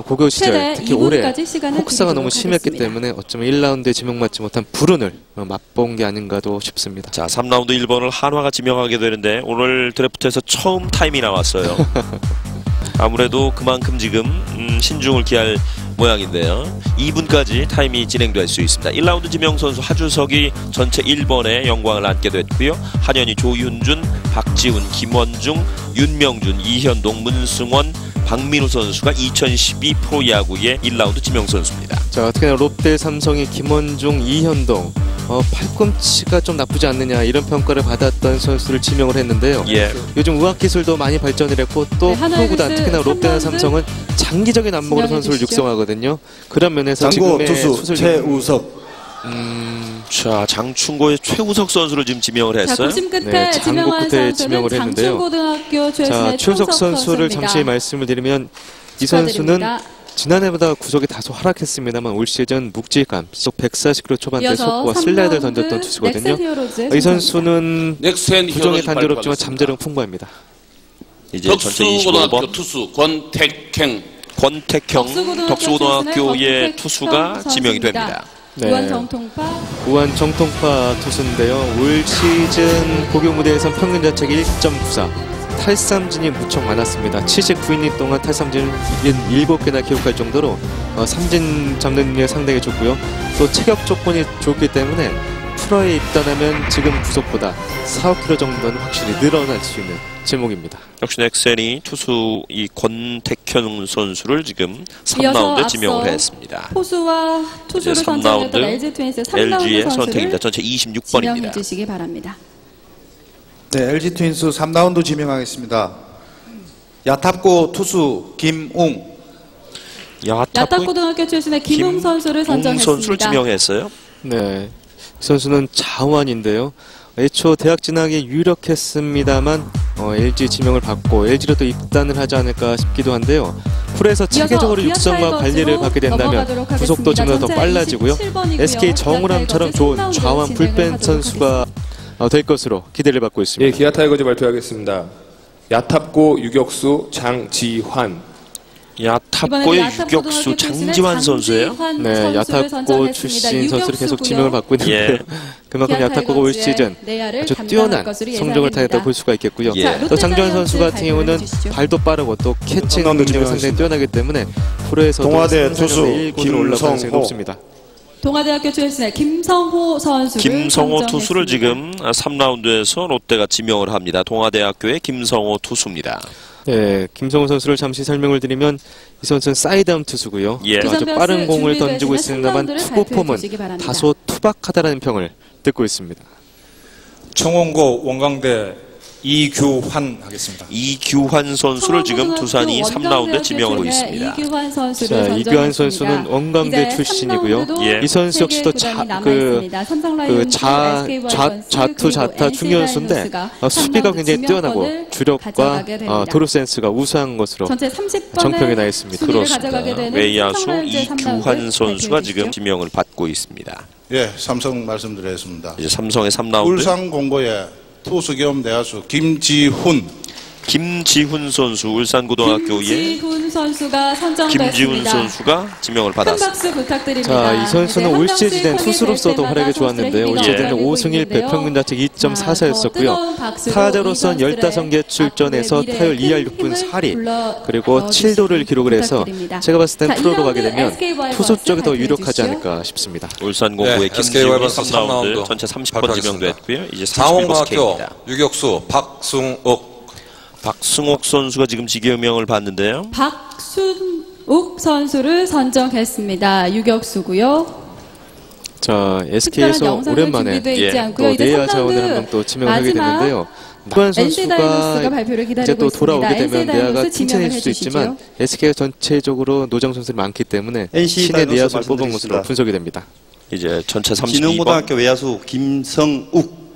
고교 시절 특히 올해 혹사가 너무 심했기 때문에 어쩌면 1라운드에 지명받지 못한 불운을 맛본 게 아닌가도 싶습니다. 자, 3라운드 1번을 한화가 지명하게 되는데 오늘 드래프트에서 처음 타임이 나왔어요. 아무래도 그만큼 지금 신중을 기할 모양인데요. 2분까지 타임이 진행될 수 있습니다. 1라운드 지명 선수 하주석이 전체 1번에 영광을 안게 됐고요. 한현희, 조윤준, 박지훈, 김원중, 윤명준, 이현동, 문승원, 박민우 선수가 2012 프로야구의 1라운드 지명 선수입니다. 자, 특히나 롯데, 삼성이 김원중, 이현동 팔꿈치가 좀 나쁘지 않느냐 이런 평가를 받았던 선수를 지명을 했는데요. 요즘 의학기술도 많이 발전을 했고 또 프로구단 특히나 롯데나 삼성은 장기적인 안목으로 선수를 육성하거든요. 그런 면에서 지금의 투수 최우석. 자, 장충고의 최우석 선수를 지금 지명을 했어요. 네, 장고 끝에 지명을 했는데요. 자, 최우석 선수를 잠시 말씀을 드리면 이 선수는 지난해보다 구속이 다소 하락했습니다만 올 시즌 묵직감, 시속 140km 초반대 속구와 슬라이드를 던졌던 투수거든요. 이 선수는 부정의 단조롭 없지만 잠재력은 풍부합니다. 이제 전체 25번 투수 권택형 덕수고등학교의 투수가 지명이 됩니다. 네. 우한 정통파 투수인데요. 올 시즌 고교 무대에선 평균 자책이 1.94, 탈삼진이 무척 많았습니다. 79이닝 동안 탈삼진을 7개나 기록할 정도로 삼진 잡는 능력이 상당히 좋고요. 또 체격 조건이 좋기 때문에 프로에 입단하면 지금 구속보다 4-5kg 정도는 확실히 늘어날 수 있는 제목입니다. 역시 넥센이 투수 이 권택현 선수를 지금 3라운드에 지명을 했습니다. 포수와 투수를 선정했던 LG 트윈스의 3라운드 선택입니다. 전체 26번입니다. 지명해 주시기 바랍니다. 네, LG 트윈스 3라운드 지명하겠습니다. 야탑고 투수 김웅. 야탑고등학교 출신의 김웅 선수를 선정했습니다. 선수를 지명했어요. 네, 이 선수는 자완인데요. 애초 대학 진학이 유력했습니다만 LG 지명을 받고 LG로 또 입단을 하지 않을까 싶기도 한데요. 프로에서 체계적으로 육성과 관리를 받게 된다면 구속도 좀 더 빨라지고요. SK 정우람처럼 좋은 좌완 불펜 선수가 될 것으로 기대를 받고 있습니다. 예, 기아 타이거즈 발표하겠습니다. 야탑고 유격수 장지환. 야탑고의 유격수 장지환 선수예요? 네, 야탑고 출신 선수를 계속 지명을 받고 있는데요. 그만큼 야탑고가 올 시즌 아주 뛰어난 성적을 타냈다고 볼 수가 있겠고요. 또 장지환 선수 같은 경우는 발도 빠르고 또 캐칭 능력이 상당히 뛰어나기 때문에 프로에서도 동아대 투수 김성호. 동아대학교 출신의 김성호 선수를 김성호 투수를 지금 3라운드에서 롯데가 지명을 합니다. 동아대학교의 김성호 투수입니다. 네, 김성우 선수를 잠시 설명을 드리면 이 선수는 사이드암 투수고요. 예. 아주 빠른 공을 던지고 있습니다만 투구 폼은 다소 투박하다라는 평을 듣고 있습니다. 청원고 원광대 이규환 하겠습니다. 이규환 선수를 지금 두산이 3라운드에 지명하고 있습니다. 이규환 선수를 자, 이규환 선수는 원광대 출신이고요. 예. 이 선수 역시도 좌투 좌타 중견수인데 수비가 굉장히 뛰어나고 주력과 도루 센스가 우수한 것으로 정평이 나 있습니다. 그렇습니다. 외야수 이규환 선수가 지금 지명을 받고 있습니다. 예, 삼성 말씀드리겠습니다. 이제 삼성의 3라운드. 울산공고의 투수 겸 내야수 김지훈 선수 울산고등학교의 김지훈 선수가 선정됐습니다. 김지훈 선수가 지명을 받았습니다. 큰 박수 부탁드립니다. 자, 이 선수는 올 시즌엔 투수로서도 활약이 좋았는데요. 올 시즌은 5승 1패 평균 자책 2.44였었고요. 타자로선 15개 출전해서 타율 2할 6분 4리 그리고 7도를 기록을 해서 제가 봤을 땐 프로로 가게 되면 투수 쪽이 더 유력하지 않을까 싶습니다. 울산공고의 김지훈 3라운드 전체 30번 지명됐고요. 이제 41번째입니다. 유격수 박승옥 선수가 지금 지명을 받는데요. 박순욱 선수를 선정했습니다. 유격수고요. 자, SK에서 오랜만에 또 내야 자원을 한번 또 지명을 하게 됐는데요. 이규환 선수가 이제 또 돌아오게 되면 내야가 칭찬일 수도 있지만 SK가 전체적으로 노장 선수들이 많기 때문에 신의 내야수를 뽑은 것으로 분석이 됩니다. 이제 전체 32번. 진흥고등학교 외야수 김성욱.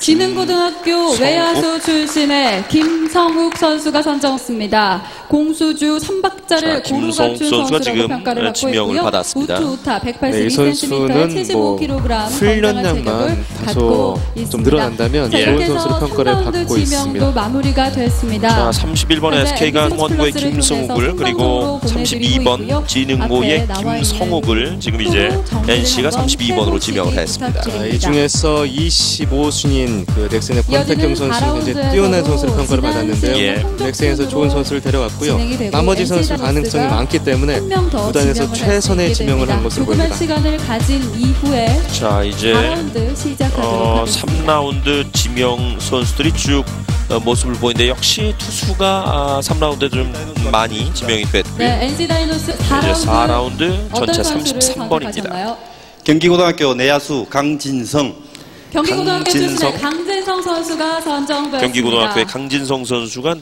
진흥고등학교 외야수 출신의 김성욱 선수가 선정했습니다. 공수주 3박자를 고루 갖춘 선수라고 평가를 받고 있고요. 우투 우타 182cm에 75kg 훈련량만 다소 좀 늘어난다면 좋은 선수로 평가를 받고 있습니다. 마무리가 됐습니다. 자, 31번 SK가 원고의 김승욱을 그리고 32번 진흥고의 김성욱을 지금 이제 NC가 32번으로 지명을 했습니다. 자, 이 중에서 25순위인 그 넥센의 권태경 선수는 굉장히 뛰어난 선수로 평가를 받았는데요. 예. 넥센에서 좋은 선수를 데려왔고요. 나머지 선수 가능성이 많기 때문에 구단에서 최선의 지명을 한 것으로 보입니다. 시간을 가진 이후에 자, 이제 3라운드 지명 선수들이 쭉 모습을 보이는데 역시 투수가 3라운드에 좀 많이 지명이 됐고요. 네, NC 다이노스 4라운드 전체 33번입니다. 경기고등학교 내야수 강진성. 경기고등학교 출신의 강진성 선수가 선정됐습니다. 경기고등학교의 강진성 선수가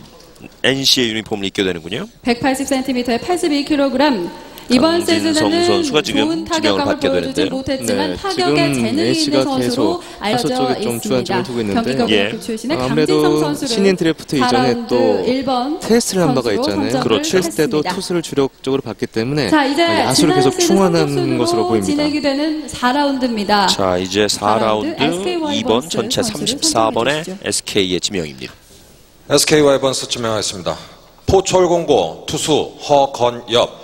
NC의 유니폼을 입게 되는군요. 180cm에 82kg. 이번 시즌에는 선수가 지금 좋은 타격감을 보여주지 못했지만 타격에 재능이 있는 선수로 알려져 있습니다. 경기고등학교 출신의 강진성 선수를 신인 드래프트 이전에 또 1번 테스트를 한 바가 있잖아요. 테스트 때도 투수를 주력적으로 봤기 때문에 야수를 계속 충원한 것으로 보입니다. 진행이 되는 4라운드입니다. 자, 이제 4라운드 2번 전체 34번의 SK의 지명입니다. SK 와이번스 지명하겠습니다. 포철공고 투수 허건엽.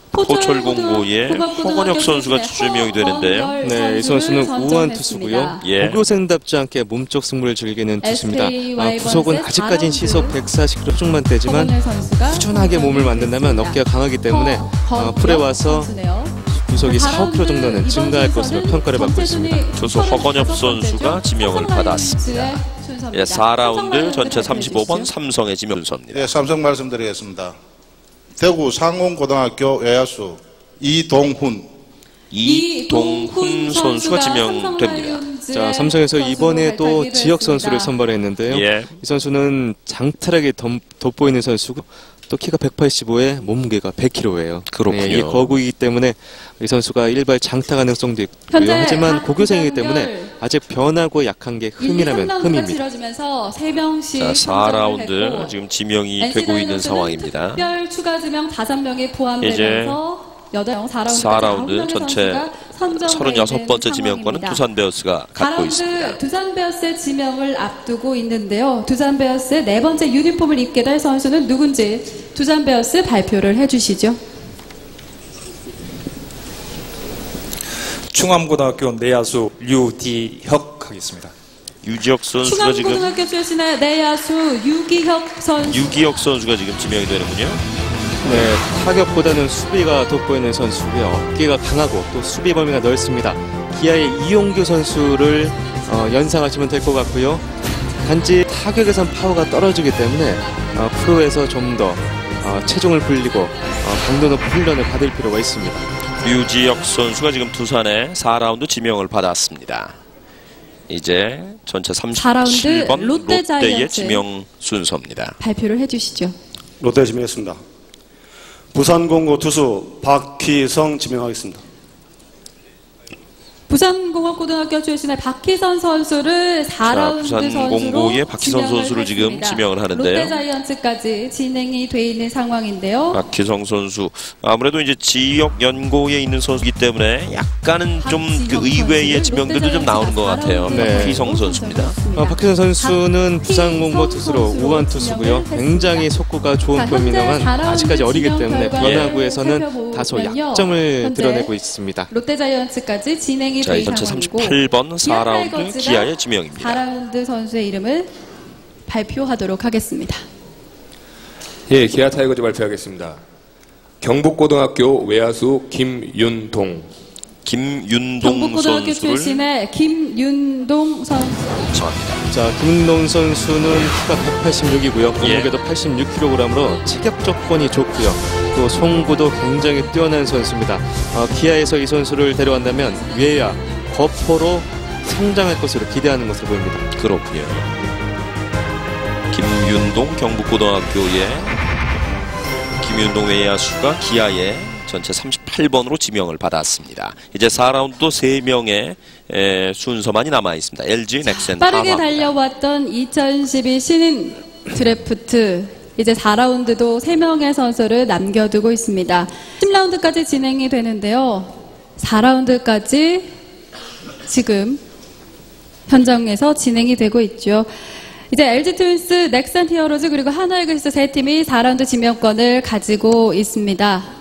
포철공고의 허건엽 선수가 지명이 되는데요. 네, 이 선수는 우한 투수고요. 예. 고교생답지 않게 몸쪽 승부를 즐기는 투수입니다. 구속은 아직까지는 시속 140km 중만 되지만 꾸준하게 몸을 만든다면 어깨가 강하기 때문에 풀에 와서 구속이 4, 5km 정도는 증가할 것으로 평가를 받고 있습니다. 투수 허건엽 선수가 지명을 받았습니다. 예, 4라운드 전체 35번 삼성의 지명 순서입니다. 네, 삼성 말씀드리겠습니다. 대구 상홍고등학교 외야수 이동훈 선수가 지명됩니다. 자, 삼성에서 이번에도 지역 선수를 선발했는데요. 예. 이 선수는 장타력이 돋보이는 선수고 또 키가 185에 몸무게가 100kg예요. 그렇군요. 네, 이 거구이기 때문에 이 선수가 일발 장타 가능성도 있고요. 하지만 고교생이기 때문에 아직 변하고 약한 게 흠이라면 흠입니다. 자, 4라운드 지금 지명이 되고 있는 상황입니다. 특별 추가 지명 5명이 포함되면서 4라운드 전체 36번째 지명권은 두산 베어스가 갖고 있습니다. 두산 베어스의 지명을 앞두고 있는데요. 두산 베어스의 4번째 유니폼을 입게 될 선수는 누군지 두산 베어스 발표를 해주시죠. 충암고등학교 내야수 류디혁 하겠습니다. 유지혁 선수가 지금 충암고등학교 출신의 내야수 유기혁 선수가 지금 지명이 되는군요. 네, 타격보다는 수비가 돋보이는 선수고요. 어깨가 강하고 또 수비 범위가 넓습니다. 기아의 이용규 선수를 연상하시면 될 것 같고요. 단지 타격에선 파워가 떨어지기 때문에 프로에서 좀 더 체중을 불리고 강도 높은 훈련을 받을 필요가 있습니다. 류지혁 선수가 지금 두산에 4라운드 지명을 받았습니다. 이제 전체 37번 롯데의 지명 순서입니다. 발표를 해주시죠. 롯데 지명했습니다. 부산공고 투수 박희성 지명하겠습니다. 부산공업고등학교 출신의 박희선 선수를 4라운드 부산공고의 박희선 선수를 지금 지명을 하는데요. 롯데자이언츠까지 진행이 돼 있는 상황인데요. 박희성 선수 아무래도 이제 지역 연고에 있는 선수이기 때문에 약간은 좀 그 의외의 지명들도 좀 나오는 것 같아요. 네. 박희성 선수입니다. 박희선 선수는 부산공고 투수로 우완 투수고요. 굉장히 속구가 좋은 편입니다만 아직까지 어리기 때문에 변화구에서는 다소 약점을 드러내고 있습니다. 롯데자이언츠까지 진행이 자, 전체 38번 4라운드 기아의 지명입니다. 4라운드 선수의 이름을 발표하도록 하겠습니다. 예, 기아 타이거즈 발표하겠습니다. 경북고등학교 외야수 김윤동. 경북고등학교 출신의 김윤동 선수. 자, 김윤동 선수는 키가 186이고요. 몸무게도 86kg으로 체격 조건이 좋고요. 또 송구도 굉장히 뛰어난 선수입니다. 기아에서 이 선수를 데려간다면 외야, 거포로 성장할 것으로 기대하는 것으로 보입니다. 그렇군요. 김윤동 경북고등학교의 김윤동 외야수가 기아에 전체 38번으로 지명을 받았습니다. 이제 4라운드도 3명의 순서만이 남아있습니다. LG, 넥센, 빠르게 한화. 달려왔던 2012 신인 드래프트 이제 4라운드도 3명의 선수를 남겨두고 있습니다. 10라운드까지 진행이 되는데요. 4라운드까지 지금 현장에서 진행이 되고 있죠. 이제 LG 트윈스, 넥센 히어로즈 그리고 한화 이글스 세 팀이 4라운드 지명권을 가지고 있습니다.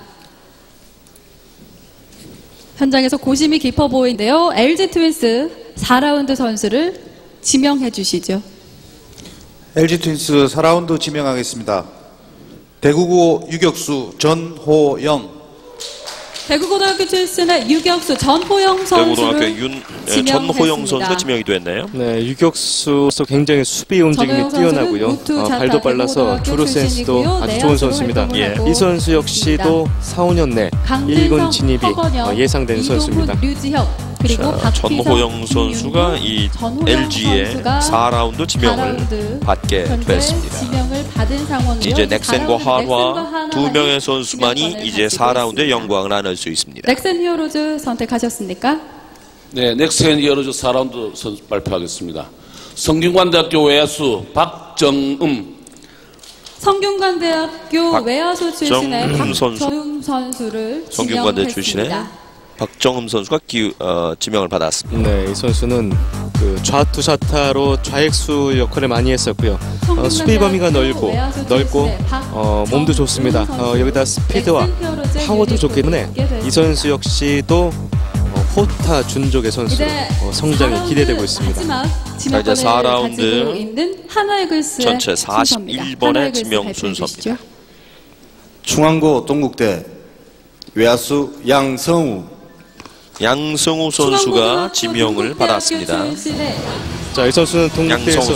현장에서 고심이 깊어 보이는데요. LG 트윈스 4라운드 선수를 지명해 주시죠. LG 트윈스 4라운드 지명하겠습니다. 대구고 유격수 전호영. 대구고등학교 출신의 유격수 전호영 선수를 전호영 선수가 지명이 됐네요. 네, 유격수로서 굉장히 수비 움직임이 뛰어나고요. 발도 빨라서 주루 센스도 아주 좋은 선수입니다. 이 선수 역시도 4, 5년 내 1군 진입이 예상된 선수입니다. 류지혁 그리고 전호영 선수가 이 LG의 4라운드 지명을 받게 됐습니다. 지명을 받은 상황이요. 이제 넥센과 한화 2명의 선수만이 이제 4라운드의 영광을 안을 수 있습니다. 넥센 히어로즈 선택하셨습니까? 네, 넥센 히어로즈 4라운드 선수 발표하겠습니다. 성균관대학교 외야수 박정음. 성균관대학교 외야수 출신의 박정음 선수를 성균관대 출신의 박정음 선수가 지명을 받았습니다. 네, 이 선수는 그 좌투사타로 좌익수 역할을 많이 했었고요. 수비 범위가 넓고 몸도 좋습니다. 여기다 스피드와 파워도 좋기 때문에 이 선수 역시도 호타 준족의 선수로 성장이 기대되고 있습니다. 자, 이제 4라운드 한화 이글스의 전체 41번의 지명 순서입니다. 충안고 동국대 외야수 양성우 선수가 지명을 받았습니다. 자, 이 선수는 동국대에서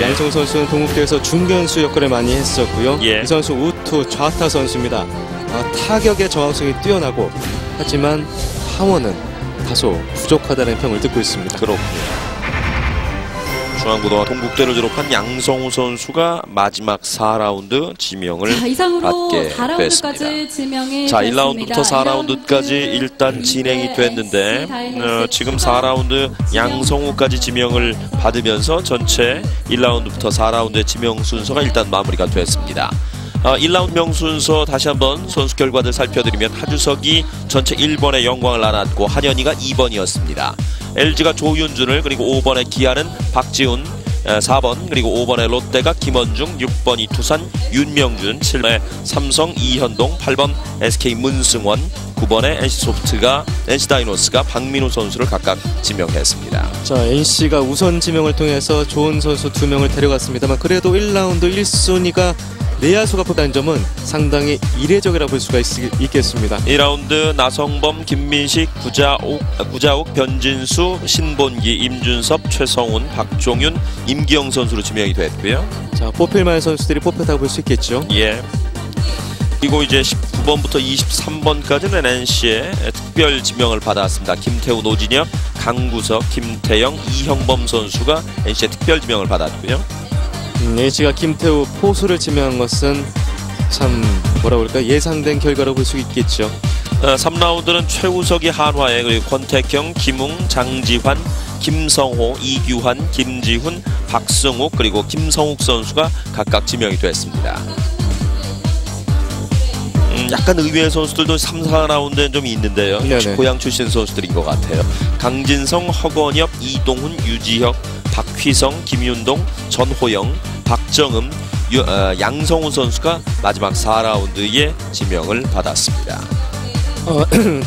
양성우 선수는 동국대에서 중견수 역할을 많이 했었고요. 이 선수 우투 좌타 선수입니다. 타격의 정확성이 뛰어나고 하지만 파워는 다소 부족하다는 평을 듣고 있습니다. 그렇군요. 중앙고등학교 동국대를 졸업한 양성우 선수가 마지막 4라운드 지명을 받게 됐습니다. 자, 1라운드부터 4라운드까지 일단 진행이 됐는데 지금 4라운드 양성우까지 지명을 받으면서 전체 1라운드부터 4라운드의 지명 순서가 일단 마무리가 됐습니다. 1라운드 명순서 다시 한번 선수 결과들 살펴드리면 하주석이 전체 1번의 영광을 안았고 한현희가 2번이었습니다. LG가 조윤준을, 그리고 5번의 기아는 박지훈, 4번, 그리고 5번의 롯데가 김원중, 6번이 두산 윤명준, 7번의 삼성 이현동, 8번 SK 문승원, 9번의 NC다이노스가 박민우 선수를 각각 지명했습니다. 자, NC가 우선 지명을 통해서 좋은 선수 2명을 데려갔습니다만 그래도 1라운드 1순위가 내야수가 뽑힌다는 점은 상당히 이례적이라고 볼 수가 있겠습니다. 2라운드 나성범, 김민식, 구자욱, 변진수, 신본기, 임준섭, 최성훈, 박종윤, 임기영 선수로 지명이 됐고요. 자, 뽑힐 만한 선수들이 뽑혔다고 볼 수 있겠죠. 예. 그리고 이제 19번부터 23번까지는 NC의 특별 지명을 받았습니다. 김태우, 노진혁, 강구석, 김태영, 이형범 선수가 NC의 특별 지명을 받았고요. NC가 김태우 포수를 지명한 것은 참 뭐라 그럴까 예상된 결과라고 볼 수 있겠죠. 3라운드는 최우석이 한화에, 그리고 권태경, 김웅, 장지환, 김성호, 이규환, 김지훈, 박승욱, 그리고 김성욱 선수가 각각 지명이 됐습니다. 약간 의외의 선수들도 3, 4라운드에 좀 있는데요. 역시 고향 출신 선수들인 것 같아요. 강진성, 허건엽, 이동훈, 유지혁, 박휘성, 김윤동, 전호영, 박정음, 양성우 선수가 마지막 4라운드에 지명을 받았습니다.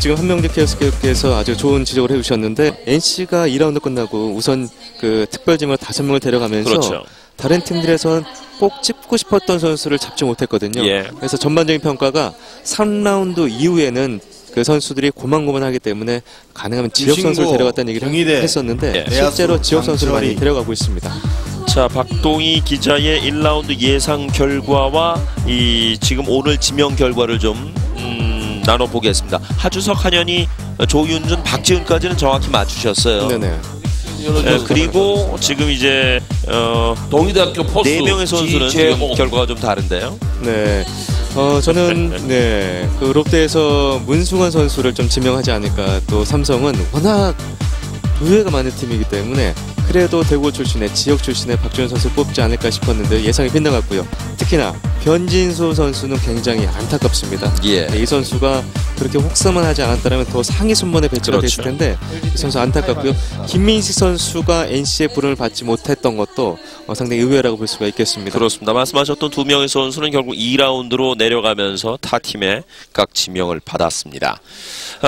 지금 한명재 캐스터께서 아주 좋은 지적을 해주셨는데 NC가 2라운드 끝나고 우선 그 특별 지명을 5명을 데려가면서 그렇죠. 다른 팀들에선 꼭 찍고 싶었던 선수를 잡지 못했거든요. 예. 그래서 전반적인 평가가 3라운드 이후에는 그 선수들이 고만고만하기 때문에 가능하면 지역 선수를 데려갔다는 얘기를 했었는데 실제로 지역 선수를 많이 데려가고 있습니다. 자, 박동희 기자의 1라운드 예상 결과와 이 지금 오늘 지명 결과를 좀 나눠보겠습니다. 하주석, 한현희, 조윤준, 박지훈까지는 정확히 맞추셨어요. 네네. 그리고 지금 이제 동의대학교 포수 4명의 선수는 지금 결과가 좀 다른데요. 네. 저는 그 롯데에서 문승원 선수를 좀 지명하지 않을까. 또 삼성은 워낙 의외가 많은 팀이기 때문에 그래도 대구 출신의 지역 출신의 박주현 선수 뽑지 않을까 싶었는데 예상이 빗나갔고요. 특히나 변진수 선수는 굉장히 안타깝습니다. 예. 이 선수가 그렇게 혹사만 하지 않았다면 더 상위 순번에 배치가 됐을 텐데 이 선수 안타깝고요. 김민식 선수가 NC의 부름을 받지 못했던 것도 상당히 의외라고 볼 수가 있겠습니다. 그렇습니다. 말씀하셨던 2명의 선수는 결국 2라운드로 내려가면서 타 팀의 각 지명을 받았습니다.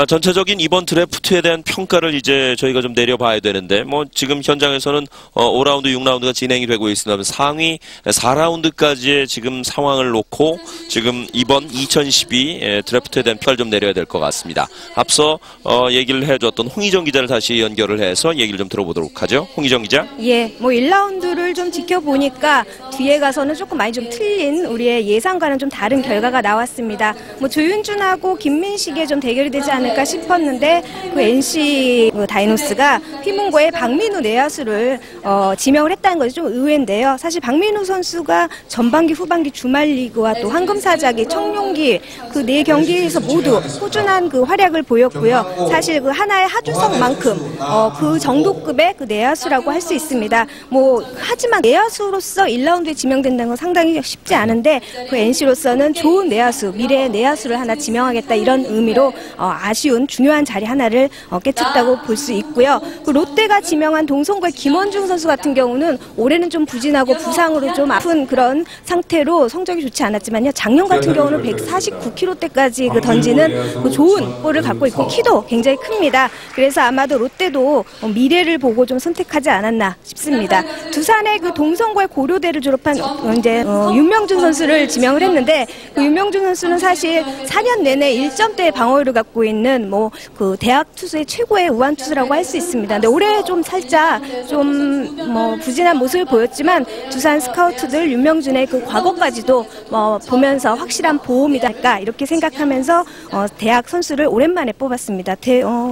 전체적인 이번 드래프트에 대한 평가를 이제 저희가 좀 내려봐야 되는데 뭐 지금 현장에서는 5라운드, 6라운드가 진행이 되고 있습니다. 상위 4라운드까지의 지금 상황을 놓고 지금 이번 2012 드래프트에 대한 평가를 좀 내려야 될 것 같습니다. 앞서 얘기를 해줬던 홍희정 기자를 다시 연결을 해서 얘기를 좀 들어보도록 하죠. 홍희정 기자. 예, 뭐 1라운드를 좀 지켜보니까 뒤에 가서는 조금 많이 좀 틀린 우리의 예상과는 좀 다른 결과가 나왔습니다. 뭐 조윤준하고 김민식의 좀 대결이 되지 않을까 싶었는데 그 NC 다이노스가 휘문고의 박민우 내야수를 지명을 했다는 것이 좀 의외인데요. 사실 박민우 선수가 전반기, 후반기 주말리그와 또 황금사자기, 청룡기 그 4경기에서 모두 꾸준한 그 활약을 보였고요. 사실 그 하나의 하주석만큼 그 정도급의 그 내야수라고 할 수 있습니다. 뭐 하지만 내야수로서 1라운드에 지명된다는 건 상당히 쉽지 않은데 그 NC로서는 좋은 내야수, 미래의 내야수를 하나 지명하겠다 이런 의미로 아쉬운 중요한 자리 하나를 깨쳤다고 볼 수 있고요. 그 롯데가 지명한 동성구의 김원중 선수 같은 경우는 올해는 좀 부진하고 부상으로 좀 아픈 그런 상태로 성적이 좋지 않았지만요. 작년 같은 경우는 149km대까지 그 던지는 그 좋은 볼을 갖고 있고 키도 굉장히 큽니다. 그래서 아마도 롯데도 미래를 보고 좀 선택하지 않았나 싶습니다. 두산의 그 동성고의 고려대를 졸업한 이제 윤명준 선수를 지명을 했는데 그 윤명준 선수는 사실 4년 내내 1점대의 방어율을 갖고 있는 뭐 그 대학 투수의 최고의 우완 투수라고 할 수 있습니다. 근데 올해 좀 살짝 좀 뭐 부진한 모습을 보였지만 두산 스카우트들 윤명준의 그 과거까지도 뭐 보면서 확실한 보험이다 할까 이렇게 생각하면서 대학 선수를 오랜만에 뽑았습니다.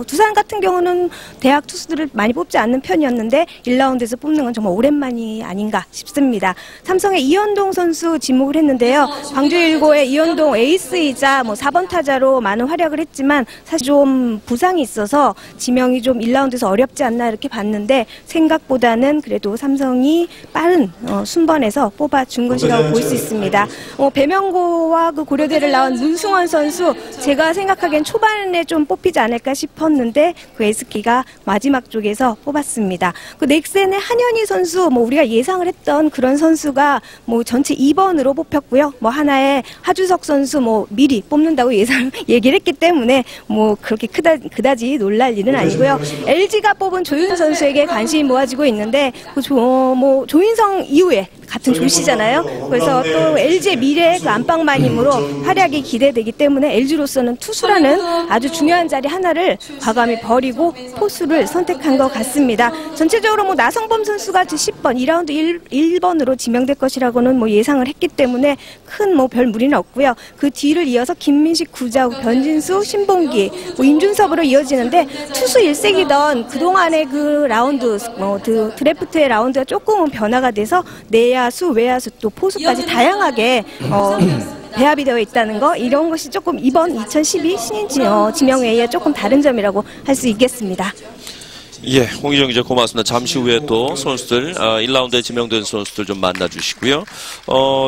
두산 같은 경우는 대학 투수들을 많이 뽑지 않는 편이었는데 1라운드에서 뽑는 건 정말 오랜만이 아닌가 싶습니다. 삼성의 이현동 선수 지목을 했는데요. 광주 일고의 이현동 에이스이자 뭐 4번 타자로 많은 활약을 했지만 사실 좀 부상이 있어서 지명이 좀 1라운드에서 어렵지 않나 이렇게 봤는데 생각보다는 그래도 삼성이 빠른 순번에서 뽑아준 것이라고 볼 수 있습니다. 배명고와 그 고려대를 나온 문승원 선수 제가 생각하기엔 초반에 좀 뽑히지 않을까 싶었는데 그 SK가 마지막 쪽에서 뽑았습니다. 그 넥센의 한현희 선수 뭐 우리가 예상을 했던 그런 선수가 뭐 전체 2번으로 뽑혔고요. 뭐 하나의 하주석 선수 뭐 미리 뽑는다고 얘기를 했기 때문에 뭐 그렇게 그다지 놀랄 일은 아니고요. LG가 뽑은 조윤 선수에게 관심이 모아지고 있는데 뭐 조인성 이후에 같은 조시잖아요. 그래서 또 LG의 미래 그 안방마님으로 활약이 기대되기 때문에 LG로서는 투수라는 아주 중요한 자리 하나를 과감히 버리고 포수를 선택한 것 같습니다. 전체적으로 뭐 나성범 선수가 10번 2라운드 1번으로 지명될 것이라고는 뭐 예상을 했기 때문에 큰 뭐 별 무리는 없고요. 그 뒤를 이어서 김민식, 구자욱, 변진수, 신봉기, 뭐 임준섭으로 이어지는데 투수 1색이던 그동안의 그 라운드 드래프트의 라운드가 조금은 변화가 돼서 내야수, 외야수 또 포수까지 다양하게 배합이 되어 있다는 거, 이런 것이 조금 이번 2012 신인 지명회의에 조금 다른 점이라고 할 수 있겠습니다. 예, 홍희정 기자 고맙습니다. 잠시 후에 또 선수들 1라운드에 지명된 선수들 좀 만나주시고요.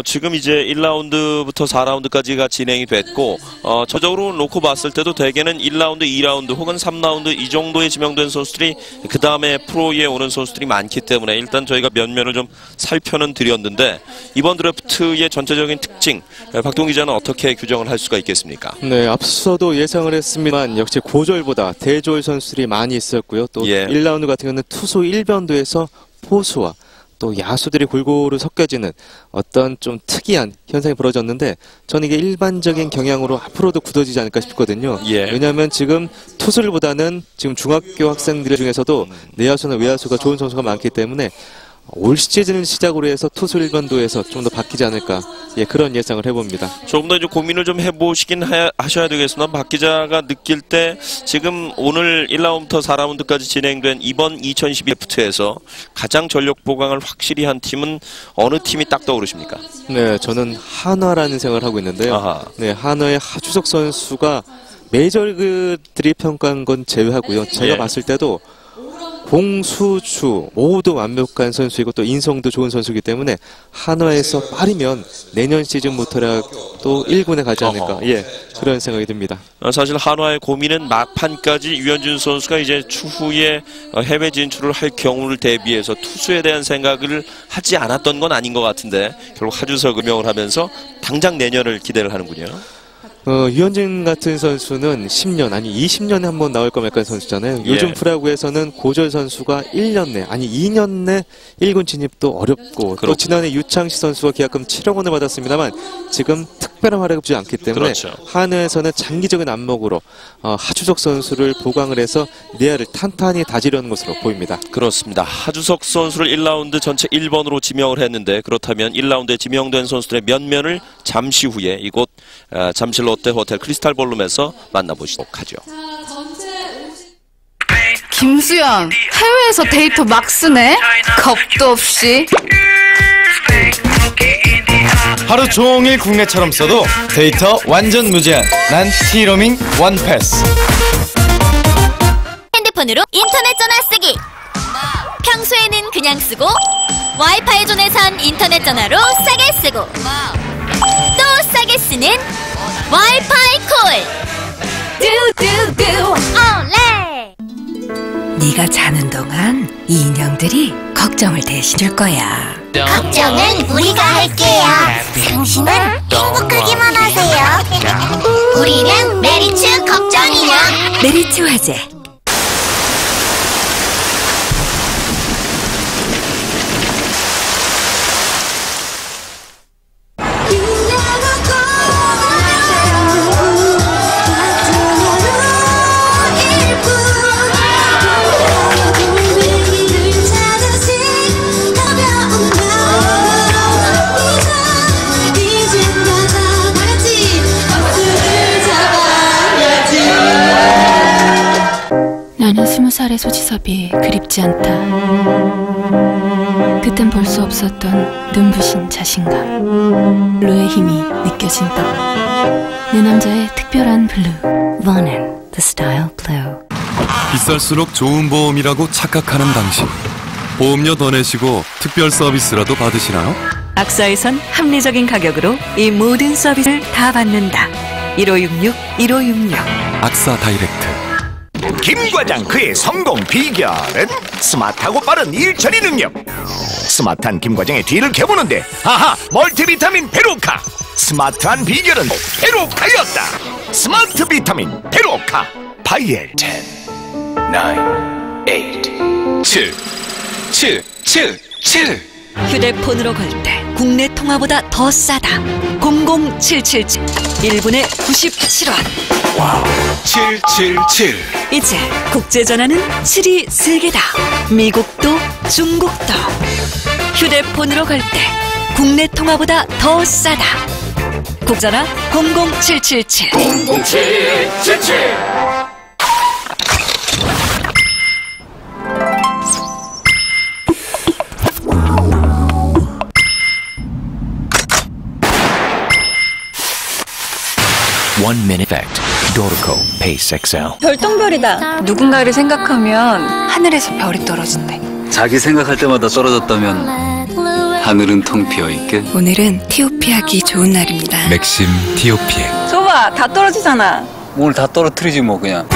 지금 이제 1라운드부터 4라운드까지가 진행이 됐고 전적으로 놓고 봤을 때도 대개는 1라운드, 2라운드 혹은 3라운드 이 정도에 지명된 선수들이 그 다음에 프로에 오는 선수들이 많기 때문에 일단 저희가 면면을 좀 살펴는 드렸는데 이번 드래프트의 전체적인 특징 박동 기자는 어떻게 규정을 할 수가 있겠습니까? 네, 앞서도 예상을 했습니다만 역시 고졸보다 대졸 선수들이 많이 있었고요. 또 1라운드 같은 경우는 투수 1변도에서 포수와 또 야수들이 골고루 섞여지는 어떤 좀 특이한 현상이 벌어졌는데 저는 이게 일반적인 경향으로 앞으로도 굳어지지 않을까 싶거든요. 왜냐하면 지금 투수들보다는 지금 중학교 학생들 중에서도 내야수나 외야수가 좋은 선수가 많기 때문에 올 시즌을 시작으로 해서 투수 1번도에서 좀 더 바뀌지 않을까, 그런 예상을 해봅니다. 조금 더 이제 고민을 좀 해보시긴 하셔야 되겠습니다. 박 기자가 느낄 때 지금 오늘 1라운드부터 4라운드까지 진행된 이번 2012F에서 가장 전력 보강을 확실히 한 팀은 어느 팀이 딱 떠오르십니까? 네, 저는 한화라는 생각을 하고 있는데요. 네, 한화의 하주석 선수가 메이저리그들이 평가한 건 제외하고요. 제가 봤을 때도 공수주 모두 완벽한 선수이고 또 인성도 좋은 선수이기 때문에 한화에서 빠르면 내년 시즌부터라도 1군에 가지 않을까, 그런 생각이 듭니다. 사실 한화의 고민은 막판까지 유현준 선수가 이제 추후에 해외 진출을 할 경우를 대비해서 투수에 대한 생각을 하지 않았던 건 아닌 것 같은데 결국 하주석 임명을 하면서 당장 내년을 기대를 하는군요. 유현진 같은 선수는 10년 아니 20년에 한 번 나올 거 말까 선수잖아요. 요즘 프로야구에서는 고졸 선수가 1년 내 아니 2년 내 1군 진입도 어렵고 또 지난해 유창식 선수가 계약금 7억 원을 받았습니다만 지금 특별한 활약을 주지 않기 때문에 한화에서는 장기적인 안목으로 하주석 선수를 보강을 해서 내야를 탄탄히 다지려는 것으로 보입니다. 그렇습니다. 하주석 선수를 1라운드 전체 1번으로 지명을 했는데 그렇다면 1라운드에 지명된 선수들의 면면을 잠시 후에 이곳 잠실 롯데 호텔 크리스탈 볼룸에서 만나보시도록 하죠. 김수현, 해외에서 데이터 막 쓰네? 겁도 없이. 하루 종일 국내처럼 써도 데이터 완전 무제한. 난 T로밍 원패스. 핸드폰으로 인터넷 전화 쓰기. 평소에는 그냥 쓰고 와이파이 존에선 인터넷 전화로 싸게 쓰고 또 싸게 쓰는 와이파이 콜. 두두두 올레. 네가 자는 동안 이 인형들이 걱정을 대신 줄 거야. 걱정은 우리가 할게요. 당신은 행복하기만 하세요. 우리는 메리츠 걱정이냐. 메리츠 화재. 나는 20살의 소지섭이 그립지 않다. 그땐 볼 수 없었던 눈부신 자신감, 블루의 힘이 느껴진다. 내 남자의 특별한 블루, Vonnen, The Style Blue. 비쌀수록 좋은 보험이라고 착각하는 당신. 보험료 더 내시고 특별 서비스라도 받으시나요? 악사에선 합리적인 가격으로 이 모든 서비스를 다 받는다. 1566-1566 악사 다이렉트. 김 과장 그의 성공 비결은 스마트하고 빠른 일처리 능력. 스마트한 김 과장의 뒤를 캐보는데 아하, 멀티비타민 베로카. 스마트한 비결은 베로카였다. 스마트 비타민 베로카. 바이엘 10, 9, 8, 7, 7, 7, 7. 휴대폰으로 걸 때 국내 통화보다 더 싸다. 00777 1분에 97원. 와우, 777. 이제 국제 전화는 7이 3개다. 미국도 중국도. 휴대폰으로 걸 때 국내 통화보다 더 싸다. 국전화 00777. 00777. One minute effect. Dorico Pace XL. 별똥별이다. 누군가를 생각하면 하늘에서 별이 떨어진대. 자기 생각할 때마다 떨어졌다면 하늘은 텅 비어있게. 오늘은 티오피 하기 좋은 날입니다. 맥심 티오피. 줘봐, 다 떨어지잖아. 오늘 다 떨어뜨리지 뭐 그냥.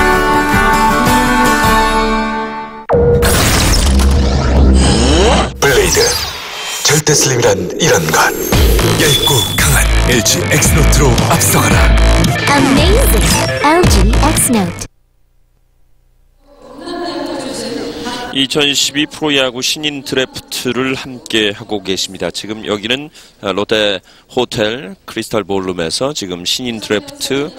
블레이드. 절대 슬림이란 이런 것. 얇고 강한 LG X노트로 앞서가라. Amazing LG Xnote. 2012 프로야구 신인 드래프트를 함께 하고 계십니다. 지금 여기는 롯데 호텔 크리스탈 볼룸에서 지금 신인 드래프트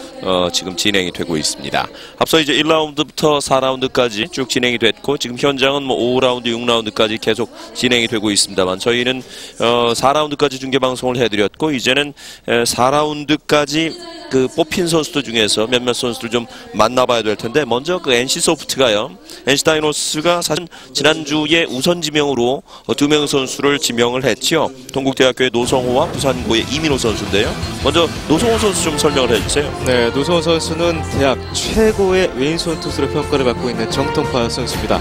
지금 진행이 되고 있습니다. 앞서 이제 1라운드부터 4라운드까지 쭉 진행이 됐고 지금 현장은 뭐 5라운드, 6라운드까지 계속 진행이 되고 있습니다만 저희는 4라운드까지 중계 방송을 해드렸고 이제는 4라운드까지 그 뽑힌 선수들 중에서 몇몇 선수들 좀 만나봐야 될 텐데 먼저 그 NC 소프트가요. NC 다이노스가 사실 지난주에 우선 지명으로 2명 선수를 지명을 했죠. 동국대학교의 노성호와 부산고의 이민호 선수인데요. 먼저 노성호 선수 좀 설명을 해주세요. 네, 노성호 선수는 대학 최고의 왼손 투수로 평가를 받고 있는 정통파 선수입니다.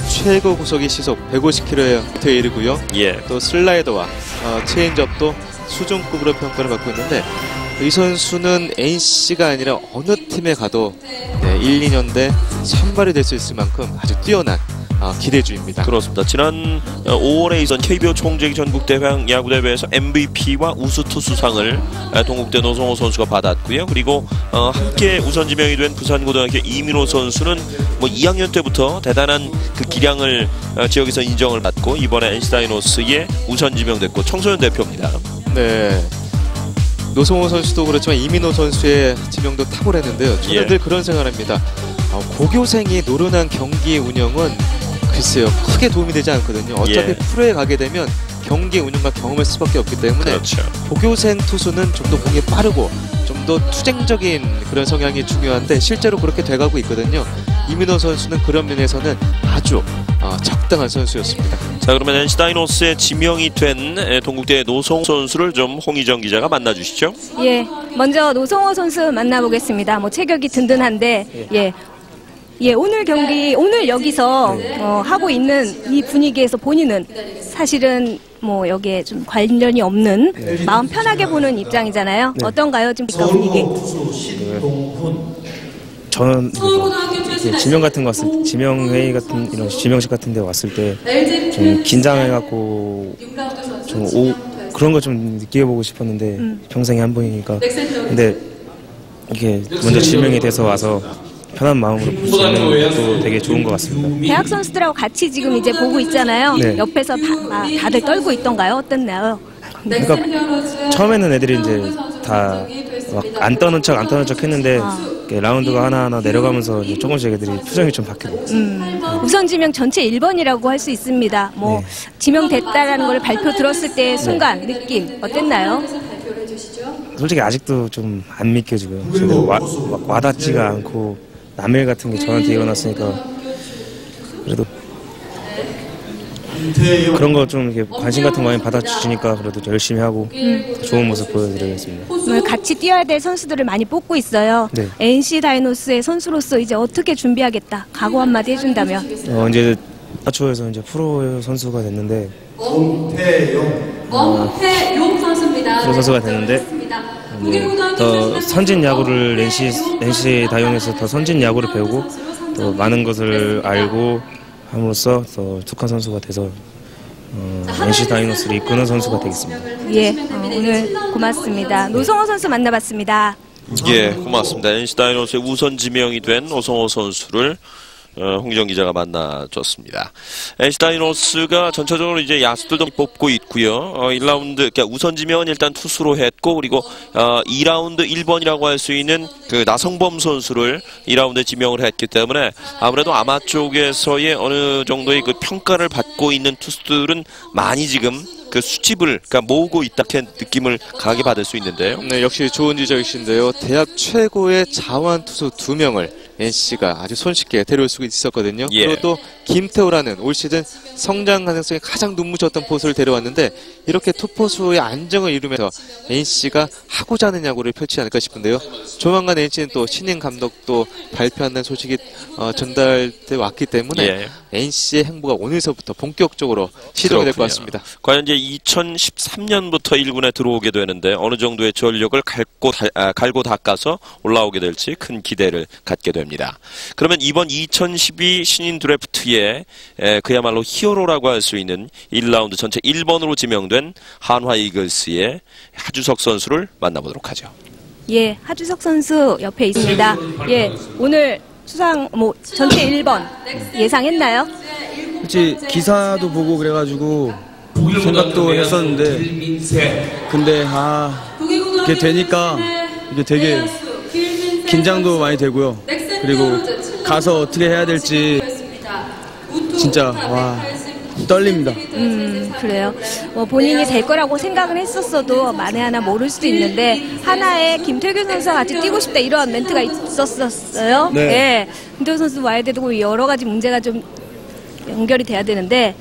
최고 구속이 시속 150km에 이르고요. 예. 또 슬라이더와 체인지업도 수준급으로 평가를 받고 있는데 이 선수는 NC가 아니라 어느 팀에 가도 1, 2년대 선발이 될 수 있을 만큼 아주 뛰어난 기대주입니다. 그렇습니다. 지난 5월에 있었던 KBO 총재기 전국대회 야구대회에서 MVP와 우수투수상을 동국대 노성호 선수가 받았고요. 그리고 함께 우선 지명이 된 부산고등학교 이민호 선수는 뭐 2학년 때부터 대단한 그 기량을 지역에서 인정을 받고 이번에 NC 다이노스에 우선 지명됐고 청소년 대표입니다. 네. 노성호 선수도 그렇지만 이민호 선수의 지명도 탁월했는데요. 저는 늘 그런 생각을 합니다. 고교생이 노련한 경기 운영은 글쎄요 크게 도움이 되지 않거든요. 어차피 프로에 가게 되면 경기 운영과 경험을 쓸 수밖에 없기 때문에 그렇죠. 고교생 투수는 좀 더 공이 빠르고 좀 더 투쟁적인 그런 성향이 중요한데 실제로 그렇게 돼가고 있거든요. 이민호 선수는 그런 면에서는 아주 적당한 선수였습니다. 자, 그러면 NC 다이노스에 지명이 된 동국대 노성호 선수를 좀 홍희정 기자가 만나주시죠. 예, 먼저 노성호 선수 만나보겠습니다. 뭐 체격이 든든한데 오늘 경기 오늘 여기서 하고 있는 이 분위기에서 본인은 사실은 뭐 여기에 좀 관련이 없는 마음 편하게 보는 입장이잖아요. 어떤가요, 지금 분위기? 저는 지명 같은 거 왔을 지명회의 같은 이런 지명식 같은 데 왔을 때 좀 긴장해갖고 좀 그런 거 좀 느껴보고 싶었는데 평생에 한 번이니까 근데 이렇게 먼저 지명이 돼서 와서 편한 마음으로 볼 수 있는 것도 되게 좋은 것 같습니다. 대학 선수들하고 같이 지금 이제 보고 있잖아요. 네. 옆에서 다들 떨고 있던가요? 어땠나요? 그러니까 처음에는 애들이 이제 다 안 떠는 척 했는데 라운드가 하나하나 내려가면서 이제 조금씩 애들이 표정이 좀 바뀌고. 우선 지명 전체 1번이라고 할 수 있습니다. 뭐 지명됐다라는 걸 발표 들었을 때 순간 느낌 어땠나요? 솔직히 아직도 좀 안 믿겨지고요. 와닿지가 않고 남일 같은 게 저한테 일어났으니까 그래도 그런 거 좀 이렇게 관심 같은 거 많이 받아주시니까 그래도 열심히 하고 좋은 모습 보여드리겠습니다. 오늘 같이 뛰어야 될 선수들을 많이 뽑고 있어요. 네. NC 다이노스의 선수로서 이제 어떻게 준비하겠다 각오 한마디 해준다면? 이제 아마추어에서 이제 프로 선수가 됐는데 원태용 선수입니다. 프로 선수가 됐는데 더 선진 야구를 NC 다이온에서 더 선진 야구를 배우고 더 많은 것을 알고 함으로써 더 툭한 선수가 돼서 NC 다이노스를 이끄는 선수가 되겠습니다. 예, 오늘 고맙습니다. 노성호 선수 만나봤습니다. 예, 고맙습니다. NC 다이노스의 우선 지명이 된 노성호 선수를 홍희정 기자가 만나줬습니다. NC 다이노스가 전체적으로 이제 야수들도 뽑고 있고요. 1라운드, 그러니까 우선 지명은 일단 투수로 했고, 그리고 2라운드 1번이라고 할 수 있는 그 나성범 선수를 2라운드에 지명을 했기 때문에 아무래도 아마 쪽에서의 어느 정도의 그 평가를 받고 있는 투수들은 많이 지금 그 수집을 그러니까 모으고 있다 는 느낌을 강하게 받을 수 있는데요. 네, 역시 좋은 지적이신데요. 대학 최고의 자완 투수 2명을 NC가 아주 손쉽게 데려올 수 있었거든요. 예. 그리고 또 김태호라는 올 시즌 성장 가능성이 가장 눈부셨던 포수를 데려왔는데 이렇게 투포수의 안정을 이루면서 NC가 하고자 하는 야구를 펼치지 않을까 싶은데요. 조만간 NC는 또 신인 감독도 발표한다는 소식이 전달돼 왔기 때문에 예. NC의 행보가 오늘서부터 본격적으로 시도가 될 것 같습니다. 과연 이제 2013년부터 1군에 들어오게 되는데 어느 정도의 전력을 갈고 닦아서 올라오게 될지 큰 기대를 갖게 됩니다. 그러면 이번 2012 신인 드래프트에 그야말로 히어로라고 할 수 있는 1라운드 전체 1번으로 지명된 한화 이글스의 하주석 선수를 만나보도록 하죠. 예, 하주석 선수 옆에 있습니다. 예, 오늘 수상 전체 1번 예상했나요? 그치, 기사도 보고 그래가지고 생각도 했었는데 근데 이게 되니까 이게 되게 긴장도 많이 되고요. 그리고 가서 어떻게 해야 될지 진짜 떨립니다. 그래요. 본인이 될 거라고 생각을 했었어도 만에 하나 모를 수도 있는데 하나에 김태균 선수와 같이 뛰고 싶다 이런 멘트가 있었어요. 네. 예, 김태균 선수 와야 되고 여러 가지 문제가 좀 연결이 돼야 되는데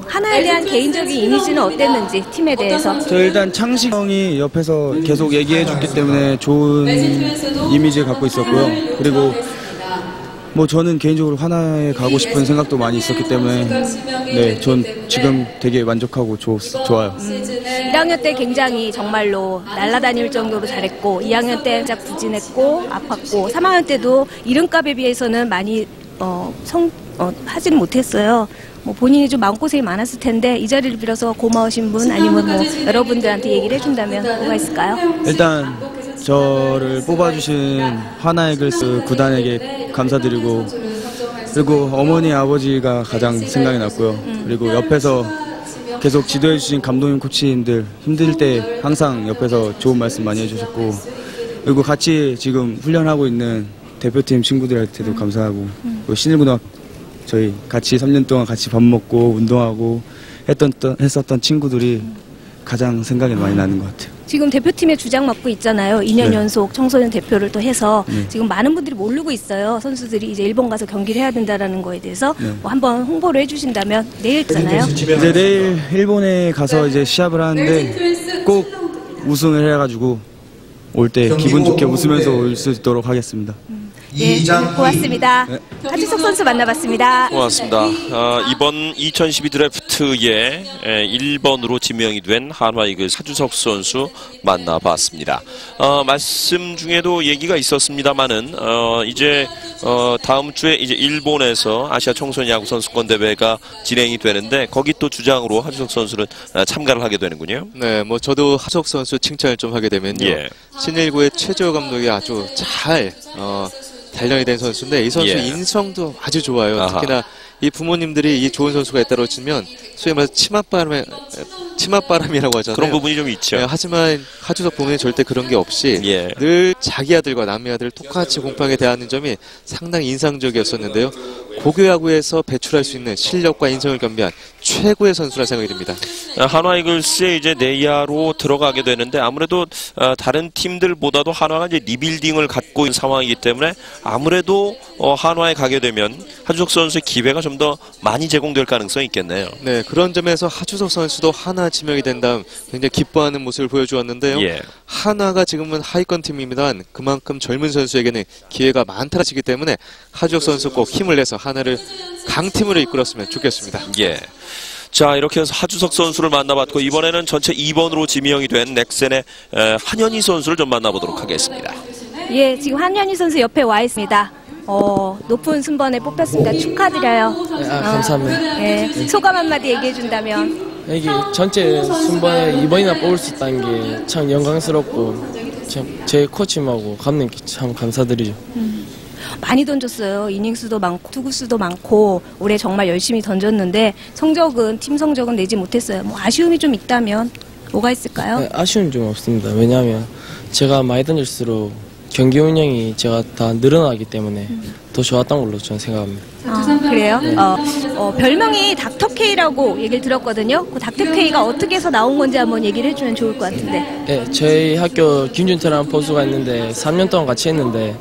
하나에 대한 개인적인 이미지는 어땠는지 팀에 대해서. 저 일단 창식 형이 옆에서 계속 얘기해 줬기 때문에 좋은 이미지를 갖고 있었고요. 그리고 저는 개인적으로 하나에 가고 싶은 생각도 많이 있었기 때문에 네, 전 지금 되게 만족하고 좋아요. 1학년 때 굉장히 정말로 날아다닐 정도로 잘했고 2학년 때 살짝 부진했고 아팠고 3학년 때도 이름값에 비해서는 많이 하지는 못했어요. 본인이 좀 마음고생이 많았을 텐데 이 자리를 빌어서 고마우신 분 아니면 여러분들한테 얘기를 해준다면 뭐가 있을까요? 일단 저를 뽑아주신 하나 이글스 구단에게 감사드리고 그리고 어머니 아버지가 가장 생각이 났고요. 그리고 옆에서 계속 지도해주신 감독님 코치님들 힘들 때 항상 옆에서 좋은 말씀 많이 해주셨고 그리고 같이 지금 훈련하고 있는 대표팀 친구들한테도 감사하고 그리고 신일고등학교 저희 같이 3년 동안 같이 밥 먹고 운동하고 했었던 친구들이 가장 생각이 많이 나는 것 같아요. 지금 대표팀의 주장 맡고 있잖아요. 2년 네. 연속 청소년 대표를 또 해서 네. 지금 많은 분들이 모르고 있어요. 선수들이 이제 일본 가서 경기를 해야 된다라는 거에 대해서 한번 홍보를 해주신다면 내일 있잖아요. 이제 내일 일본에 가서 이제 시합을 하는데 꼭 우승을 해가지고 올 때 기분 좋게 웃으면서 올 수 있도록 하겠습니다. 예, 고맙습니다. 하주석 선수 만나봤습니다. 고맙습니다. 이번 2012 드래프트에 1번으로 지명이 된 한화 이글스 하주석 선수 만나봤습니다. 말씀 중에도 얘기가 있었습니다만은 이제 다음 주에 이제 일본에서 아시아 청소년 야구 선수권 대회가 진행이 되는데 거기 또 주장으로 하주석 선수는 참가를 하게 되는군요. 네, 저도 하주석 선수 칭찬을 좀 하게 되면요. 예. 신일고의 최재호 감독이 아주 잘 단련이 된 선수인데 이 선수 인성도 아주 좋아요. 아하. 특히나 이 부모님들이 이 좋은 선수가 있다고 치면 소위 말해서 치맛바람이라고 하잖아요. 그런 부분이 좀 있죠. 네, 하지만 하주석 부모님 절대 그런 게 없이 늘 자기 아들과 남의 아들을 똑같이 공평하게 대하는 점이 상당히 인상적이었었는데요. 고교야구에서 배출할 수 있는 실력과 인성을 겸비한 최고의 선수라 생각이 듭니다. 한화 이글스에 이제 내야로 들어가게 되는데 아무래도 다른 팀들보다도 한화가 이제 리빌딩을 갖고 있는 상황이기 때문에 아무래도 한화에 가게 되면 하주석 선수의 기회가 좀 더 많이 제공될 가능성이 있겠네요. 네, 그런 점에서 하주석 선수도 한화 지명이 된 다음 굉장히 기뻐하는 모습을 보여주었는데요. 예. 한화가 지금은 하위권 팀입니다만 그만큼 젊은 선수에게는 기회가 많다라시기 때문에 하주석 선수 꼭 힘을 내서 한화를 강팀으로 이끌었으면 좋겠습니다. 예. 자, 이렇게 해서 하주석 선수를 만나봤고 이번에는 전체 2번으로 지명이 된 넥센의 한현희 선수를 좀 만나보도록 하겠습니다. 예, 지금 한현희 선수 옆에 와 있습니다. 높은 순번에 뽑혔습니다. 축하드려요. 네, 감사합니다. 예, 소감 한마디 얘기해준다면. 이게 전체 순번에 2번이나 뽑을 수 있다는 게 참 영광스럽고 참 제 코치님하고 감독님께 참 감사드리죠. 많이 던졌어요. 이닝수도 많고 투구수도 많고 올해 정말 열심히 던졌는데 성적은 팀 성적은 내지 못했어요. 뭐 아쉬움이 좀 있다면 뭐가 있을까요? 네, 아쉬움은 좀 없습니다. 왜냐하면 제가 많이 던질수록 경기 운영이 제가 다 늘어나기 때문에 더 좋았던 걸로 저는 생각합니다. 그래요? 네. 별명이 닥터K라고 얘기를 들었거든요. 그 닥터K가 어떻게 해서 나온 건지 한번 얘기를 해주면 좋을 것 같은데. 네, 저희 학교 김준태라는 포수가 있는데 3년 동안 같이 했는데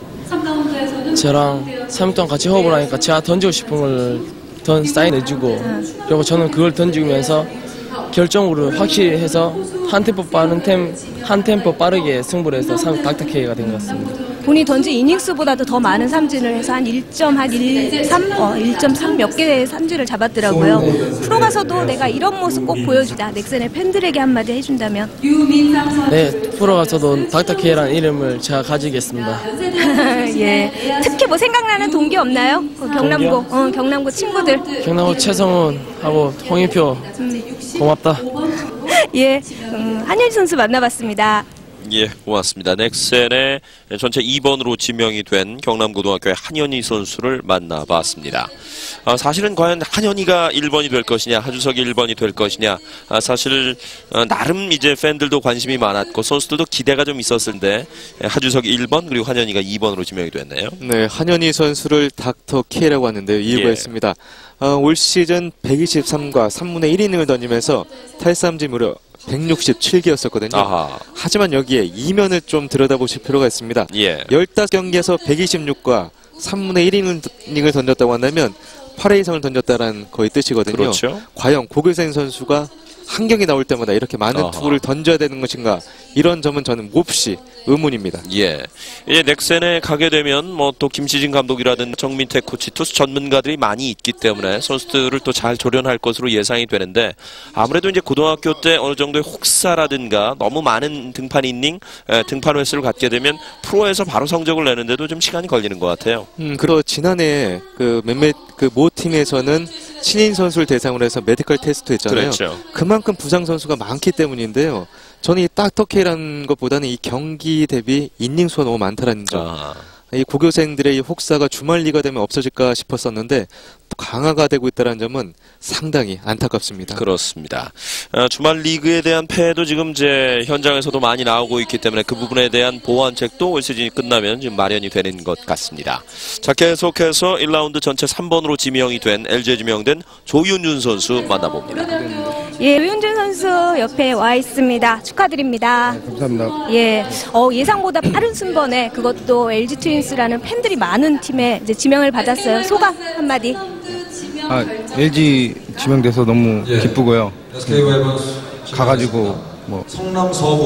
저랑 3년 동안 같이 호흡을 하니까 제가 던지고 싶은 걸 사인해주고 그리고 저는 그걸 던지면서 결정으로 확실히 해서 한 템포 빠르게 승부를 해서 닥터K가 된 것 같습니다. 본인이 던진 이닝수보다도 더 많은 삼진을 해서 한 1.3 몇 개의 삼진을 잡았더라고요. 프로 가서도 내가 이런 모습 꼭 보여주자. 넥센의 팬들에게 한마디 해준다면? 네, 프로 가서도 닥터K라는 이름을 제가 가지겠습니다. 예. 특히 뭐 생각나는 동기 없나요? 경남고 친구들. 경남고 최성훈하고 홍일표 고맙다. 예, 한현희 선수 만나봤습니다. 예, 고맙습니다. 넥센의 전체 2번으로 지명이 된 경남고등학교의 한현희 선수를 만나봤습니다. 사실은 과연 한현희가 1번이 될 것이냐, 하주석이 1번이 될 것이냐, 사실 나름 이제 팬들도 관심이 많았고 선수들도 기대가 좀 있었는데 하주석이 1번 그리고 한현희가 2번으로 지명이 됐네요. 네, 한현희 선수를 닥터K라고 하는데요. 이유가 있습니다. 올 시즌 123과 3분의 1이닝을 던지면서 탈삼진 무려 167개였었거든요. 하지만 여기에 이면을 좀 들여다보실 필요가 있습니다. 15경기에서 126과 3분의 1이닝을 던졌다고 한다면 8회 이상을 던졌다는 거의 뜻이거든요. 그렇죠. 과연 고교생 선수가 한 경기 나올 때마다 이렇게 많은 투구를 던져야 되는 것인가, 이런 점은 저는 몹시 의문입니다. 예. 이제 넥센에 가게 되면 뭐 또 김시진 감독이라든 정민태 코치, 투수 전문가들이 많이 있기 때문에 선수들을 또 잘 조련할 것으로 예상이 되는데, 아무래도 이제 고등학교 때 어느 정도의 혹사라든가 너무 많은 등판 이닝, 등판 횟수를 갖게 되면 프로에서 바로 성적을 내는데도 좀 시간이 걸리는 것 같아요. 그리고 지난해 모 팀에서는 신인 선수를 대상으로 해서 메디컬 테스트 했잖아요. 그렇죠. 그만큼 부상 선수가 많기 때문인데요. 저는 이 닥터K라는 것보다는 이 경기 대비 이닝 수가 너무 많다는 점. 이 고교생들의 이 혹사가 주말 리가 되면 없어질까 싶었었는데 또 강화가 되고 있다는 점은 상당히 안타깝습니다. 그렇습니다. 주말 리그에 대한 폐해도 지금 이제 현장에서도 많이 나오고 있기 때문에 그 부분에 대한 보완책도 올 시즌이 끝나면 지금 마련이 되는 것 같습니다. 자, 계속해서 1라운드 전체 3번으로 지명이 된 LG에 지명된 조윤준 선수 만나봅니다. 예, 조윤준 선수 옆에 와 있습니다. 축하드립니다. 네, 감사합니다. 예, 예상보다 빠른 순번에 그것도 LG 트윈스라는 팬들이 많은 팀에 이제 지명을 받았어요. 소감 한마디. LG 지명돼서 너무 기쁘고요. 가가지고 뭐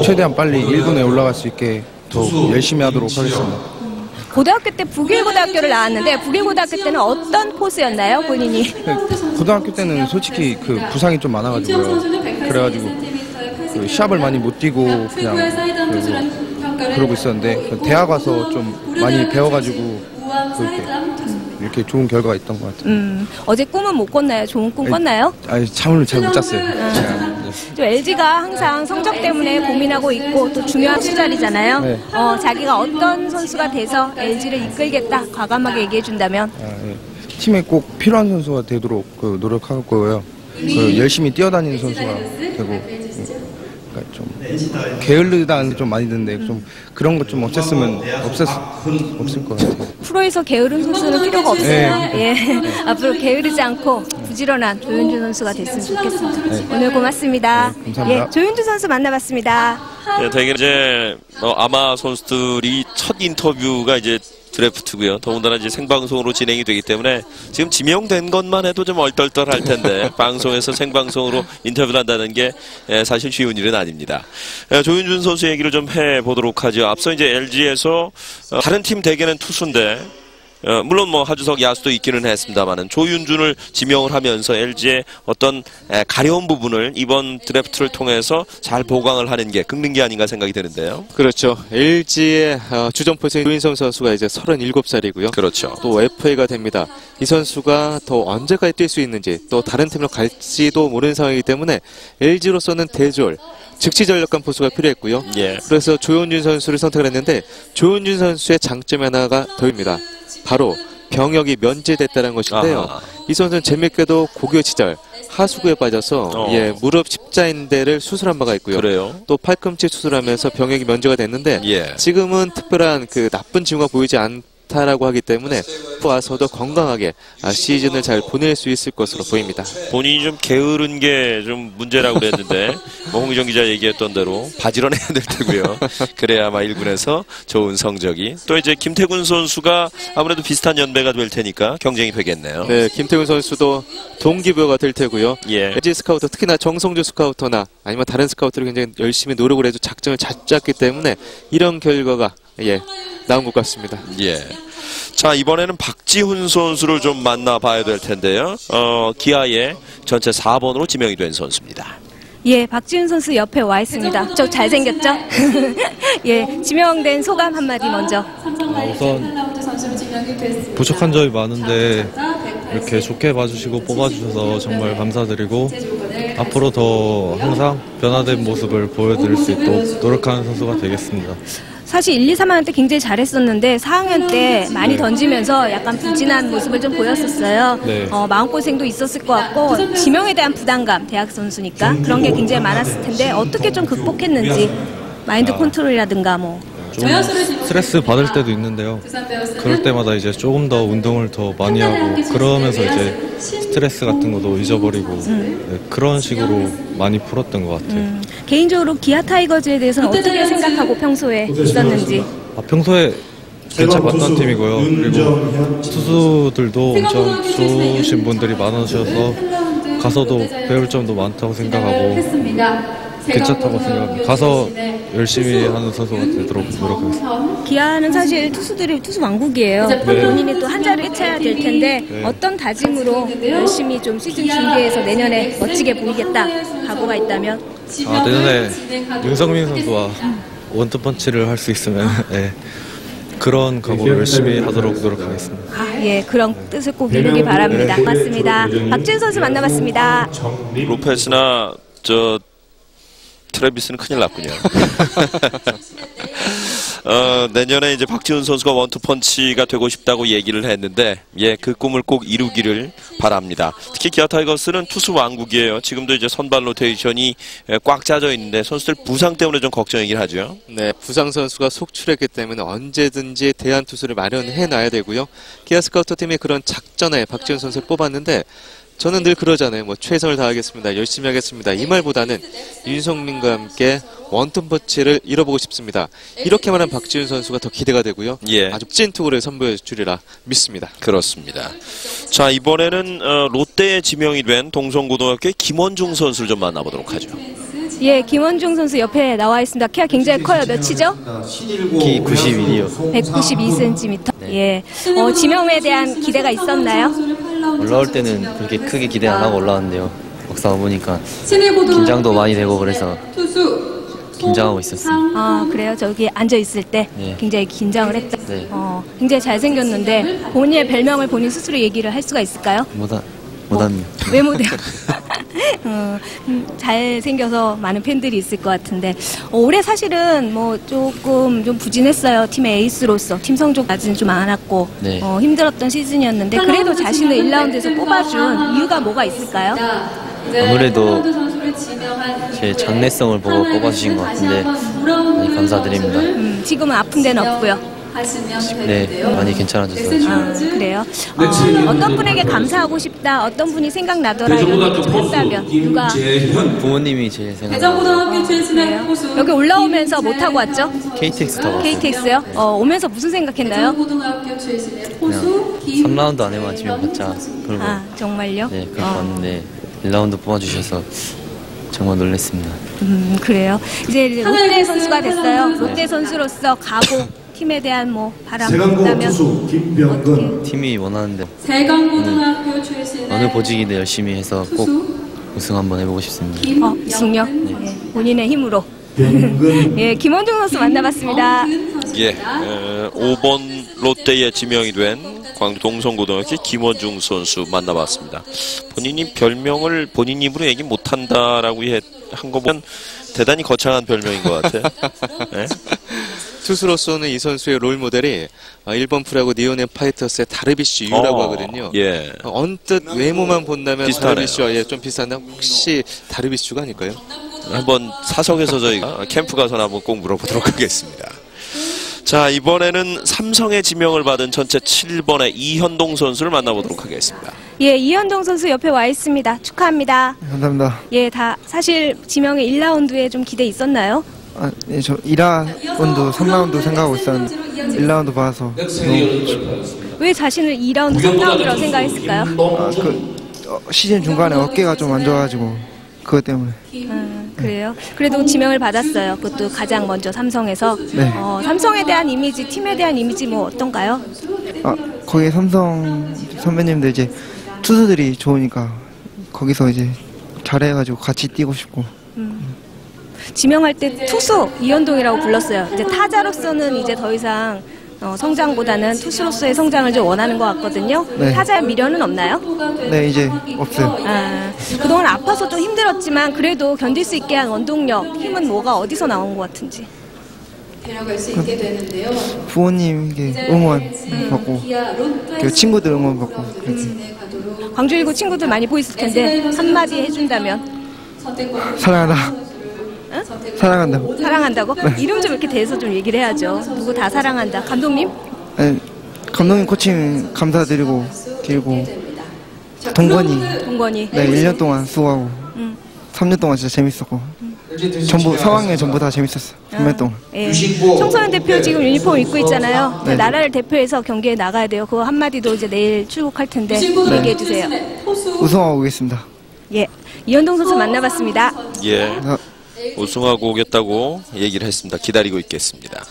최대한 빨리 1군에 올라갈 수 있게 더 열심히 하도록 하겠습니다. 고등학교 때 북일고등학교를 나왔는데 북일고등학교 때는 어떤 포수였나요, 본인이? 고등학교 때는 솔직히 그 부상이 좀 많아가지고요. 그래가지고 그 시합을 많이 못 뛰고 그냥 그러고 있었는데 대학 와서 좀 많이 배워가지고 이렇게 좋은 결과가 있던 것 같아요. 어제 꿈은 못 꿨나요? 좋은 꿈 꿨나요? 잠을 잘 못 잤어요. 좀 LG가 항상 성적 때문에 고민하고 있고 또 중요한 수자리잖아요. 네. 자기가 어떤 선수가 돼서 LG를 이끌겠다 과감하게 얘기해준다면? 팀에 꼭 필요한 선수가 되도록 노력할 거고요. 열심히 뛰어다니는 선수가 되고 그러니까 좀 게을르다는 좀 많이 듣는데 좀 그런 것 좀 없을 것 같아요. 프로에서 게으른 선수는 필요가 없어요. 예. 앞으로 게으르지 않고 부지런한 조윤준 선수가 됐으면 좋겠습니다. 오늘 고맙습니다. 감사합니다. 예, 조윤준 선수 만나봤습니다. 네, 되게 이제 아마 선수들이 첫 인터뷰가 이제 드래프트고요. 더군다나 이제 생방송으로 진행이 되기 때문에 지금 지명된 것만 해도 좀 얼떨떨할 텐데 방송에서 생방송으로 인터뷰를 한다는 게 사실 쉬운 일은 아닙니다. 조윤준 선수 얘기를 좀 해보도록 하죠. 앞서 이제 LG에서 다른 팀 대개는 투수인데 물론 뭐 하주석 야수도 있기는 했습니다만은 조윤준을 지명을 하면서 LG의 어떤 가려운 부분을 이번 드래프트를 통해서 잘 보강을 하는 게 긁는 게 아닌가 생각이 드는데요. 그렇죠. LG의 주전 포수인 조인성 선수가 이제 37살이고요. 그렇죠. 또 FA가 됩니다. 이 선수가 더 언제까지 뛸 수 있는지 또 다른 팀으로 갈지도 모르는 상황이기 때문에 LG로서는 대졸 즉시 전력간 포수가 필요했고요. 그래서 조윤준 선수를 선택을 했는데 조윤준 선수의 장점이 하나가 더입니다. 바로 병역이 면제됐다는 것인데요. 이 선수는 재밌게도 고교 시절 하수구에 빠져서 무릎 십자인대를 수술한 바가 있고요. 그래요? 또 팔꿈치 수술하면서 병역이 면제가 됐는데 지금은 특별한 그 나쁜 징후가 보이지 않다라고 하기 때문에 와서도 건강하게 시즌을 잘 보낼 수 있을 것으로 보입니다. 본인이 좀 게으른 게 좀 문제라고 그랬는데 홍희정 기자 얘기했던 대로 바지런해야 될 테고요. 그래야 아마 1군에서 좋은 성적이. 또 이제 김태군 선수가 아무래도 비슷한 연배가 될 테니까 경쟁이 되겠네요. 네, 김태군 선수도 동기부여가 될 테고요. LG 스카우터, 특히나 정성주 스카우터나 아니면 다른 스카우터를 굉장히 열심히 노력을 해서 작전을 잘 짰기 때문에 이런 결과가 나온 것 같습니다. 자, 이번에는 박지훈 선수를 좀 만나봐야 될 텐데요. 기아의 전체 4번으로 지명이 된 선수입니다. 박지훈 선수 옆에 와 있습니다. 저 잘생겼죠? 지명된 소감 한마디 먼저. 우선 부족한 점이 많은데 이렇게 좋게 봐주시고 뽑아주셔서 정말 감사드리고 앞으로 더 항상 변화된 모습을 보여드릴 수 있도록 노력하는 선수가 되겠습니다. 사실 1, 2, 3학년 때 굉장히 잘했었는데 4학년 때 많이 던지면서 약간 부진한 모습을 좀 보였었어요. 마음고생도 있었을 것 같고 지명에 대한 부담감, 대학 선수니까 그런 게 굉장히 많았을 텐데 어떻게 좀 극복했는지 마인드 컨트롤이라든가 좀 스트레스 받을 때도 있는데요. 그럴 때마다 이제 조금 더 운동을 더 많이 하고 그러면서 이제 스트레스 같은 것도 잊어버리고 그런 식으로 많이 풀었던 것 같아요. 개인적으로 기아 타이거즈에 대해서는 어떻게 생각하고 평소에 있었는지? 평소에 괜찮았던 팀이고요. 그리고 투수들도 엄청 좋으신 분들이 많으셔서 가서도 배울 점도 많다고 생각하고 괜찮다고 생각합니다. 가서 열심히 하는 선수가 되도록 노력하겠습니다. 기아는 사실 투수들이 투수 왕국이에요. 본인이 또 한 자리에 쳐야 될 텐데 어떤 다짐으로 열심히 좀 시즌 준비해서 내년에 멋지게 보이겠다 각오가 있다면? 내년에 윤성민 선수와 원투펀치를 할 수 있으면 그런 각오를 열심히 하도록 노력하겠습니다. 그런 뜻을 꼭 이루기 바랍니다. 고맙습니다. 박지훈 선수 만나봤습니다. 로페스나 트래비스는 큰일 났군요. 내년에 이제 박지훈 선수가 원투펀치가 되고 싶다고 얘기를 했는데 그 꿈을 꼭 이루기를 바랍니다. 특히 기아 타이거스는 투수 왕국이에요. 지금도 이제 선발 로테이션이 꽉 짜져 있는데 선수들 부상 때문에 좀 걱정이긴 하죠. 부상 선수가 속출했기 때문에 언제든지 대안 투수를 마련해 놔야 되고요. 기아 스카우터 팀이 그런 작전에 박지훈 선수를 뽑았는데 저는 늘 그러잖아요. 최선을 다하겠습니다. 열심히 하겠습니다. 이 말보다는 윤성민과 함께 원투펀치를 이뤄보고 싶습니다. 이렇게 말한 박지훈 선수가 더 기대가 되고요. 아주 찐 투구를 선보여 주리라 믿습니다. 그렇습니다. 자, 이번에는 롯데에 지명이 된 동성고등학교의 김원중 선수를 좀 만나보도록 하죠. 김원중 선수 옆에 나와 있습니다. 키가 굉장히 커요. 몇이죠? 키 92요. 192cm. 지명에 대한 기대가 있었나요? 올라올 때는 그렇게 크게 기대 안 하고 올라왔는데요. 막상 와보니까 긴장도 많이 되고 그래서 긴장하고 있었어요. 그래요? 저기 앉아있을 때 굉장히 긴장을 했다. 굉장히 잘생겼는데 본인의 별명을 본인 스스로 얘기를 할 수가 있을까요? 못합니다. 왜 못해요? 잘생겨서 많은 팬들이 있을 것 같은데 올해 사실은 조금 좀 부진했어요. 팀의 에이스로서 팀 성적 아직은 좀 안 왔고 힘들었던 시즌이었는데 그래도 자신을 1라운드에서 뽑아준 이유가 뭐가 있을까요? 아무래도 제 장래성을 보고 뽑아주신 것 같은데 많이 감사드립니다. 지금은 아픈 데는 없고요. 많이 괜찮아졌어요. 그래요? 어떤 분에게 감사하고 싶다, 어떤 분이 생각나더라 이런 얘기 좀 했다면 누가? 부모님이 제일 생각나요. 여기 올라오면서 뭐 타고 왔죠? KTX 타고 왔어요. KTX요? 오면서 무슨 생각했나요? 그냥 3라운드 안에만 지명받자. 그리고 정말요? 그렇게 왔는데 1라운드 뽑아주셔서 정말 놀랐습니다. 그래요? 이제 롯데 선수가 됐어요. 롯데 선수로서 각오, 팀에 대한 바람 있다면? 팀이 원하는데 어느 보직인데 열심히 해서 꼭 우승 한번 해보고 싶습니다. 우승요? 본인의 힘으로. 김원중 선수 만나봤습니다. 5번 롯데에 지명이 된 광주 동성고등학교 김원중 선수 만나봤습니다. 본인이 별명을 본인 입으로 얘기 못한다라고 한 거 보면 대단히 거창한 별명인 것 같아요. 네? 투수로서는 이 선수의 롤 모델이 일본 프로야구 니오네 파이터스의 다르비쉬 유라고 하거든요. 예. 언뜻 외모만 본다면 비슷하네요. 다르비쉬와 좀 비슷한데 혹시 다르비쉬가 아닐까요? 한번 사석에서 저희가 캠프 가서 한번 꼭 물어보도록 하겠습니다. 자, 이번에는 삼성의 지명을 받은 전체 7번의 이현동 선수를 만나보도록 하겠습니다. 예, 이현동 선수 옆에 와 있습니다. 축하합니다. 감사합니다. 예, 다 사실 지명의 1라운드에 좀 기대 있었나요? 예, 저 2라운드, 3라운드 생각하고 있었는데 1라운드 봐서 왜 자신을 2라운드, 3라운드라고 생각했을까요? 시즌 중간에 어깨가 좀 안 좋아가지고 그것 때문에. 그래요? 그래도 지명을 받았어요. 그것도 가장 먼저 삼성에서. 네. 삼성에 대한 이미지, 팀에 대한 이미지 뭐 어떤가요? 거기 삼성 선배님들 이제 투수들이 좋으니까 거기서 이제 잘해가지고 같이 뛰고 싶고. 지명할 때 투수 이현동이라고 불렀어요. 이제 타자로서는 이제 더 이상 성장보다는 투수로서의 성장을 좀 원하는 것 같거든요. 네. 타자의 미련은 없나요? 네, 이제 없어요. 그동안 아파서 좀 힘들었지만 그래도 견딜 수 있게 한 원동력, 힘은 뭐가 어디서 나온 것 같은지. 데려갈 수 있게 되는데요. 부모님 응원 받고 친구들 응원 받고 그렇게. 광주 19 친구들 많이 보였을 텐데 한마디 해준다면? 사랑한다. 응? 사랑한다고. 사랑한다고? 네. 이름 좀 이렇게 대해서 좀 얘기를 해야죠. 누구 다 사랑한다. 감독님? 네, 감독님 코칭 감사드리고 그리고 동건이 네 1년 동안 수고하고 3년 동안 진짜 재밌었고 전부 4학년 전부 다 재밌었어요. 3년 동안. 예. 청소년 대표 지금 유니폼 입고 있잖아요. 네. 나라를 대표해서 경기에 나가야 돼요. 그거 한마디도 이제 내일 출국할 텐데 네. 얘기해 주세요. 우승하고 오겠습니다. 예, 이현동 선수 만나봤습니다. 예. 우승하고 오겠다고 얘기를 했습니다. 기다리고 있겠습니다.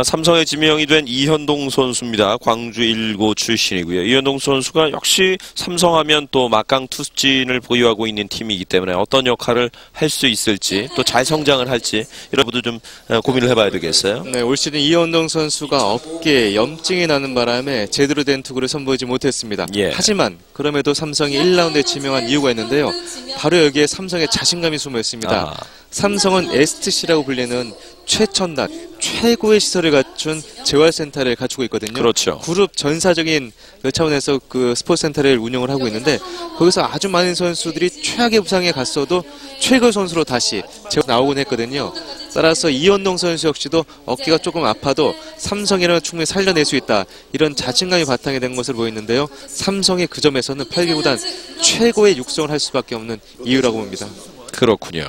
삼성의 지명이 된 이현동 선수입니다. 광주 1고 출신이고요. 이현동 선수가 역시 삼성하면 또 막강 투수진을 보유하고 있는 팀이기 때문에 어떤 역할을 할 수 있을지 또 잘 성장을 할지 이런 것도 좀 고민을 해봐야 되겠어요. 네, 올 시즌 이현동 선수가 어깨에 염증이 나는 바람에 제대로 된 투구를 선보이지 못했습니다. 예. 하지만 그럼에도 삼성이 1라운드에 지명한 이유가 있는데요. 바로 여기에 삼성의 자신감이 숨어 있습니다. 삼성은 STC라고 불리는 최첨단, 최고의 시설을 갖춘 재활센터를 갖추고 있거든요. 그렇죠. 그룹 전사적인 차원에서 그 스포츠센터를 운영을 하고 있는데 거기서 아주 많은 선수들이 최악의 부상에 갔어도 최고 선수로 다시 나오곤 했거든요. 따라서 이현동 선수 역시도 어깨가 조금 아파도 삼성이라면 충분히 살려낼 수 있다. 이런 자신감이 바탕이 된 것으로 보이는데요. 삼성이 그 점에서는 8개 구단 최고의 육성을 할 수밖에 없는 이유라고 봅니다. 그렇군요.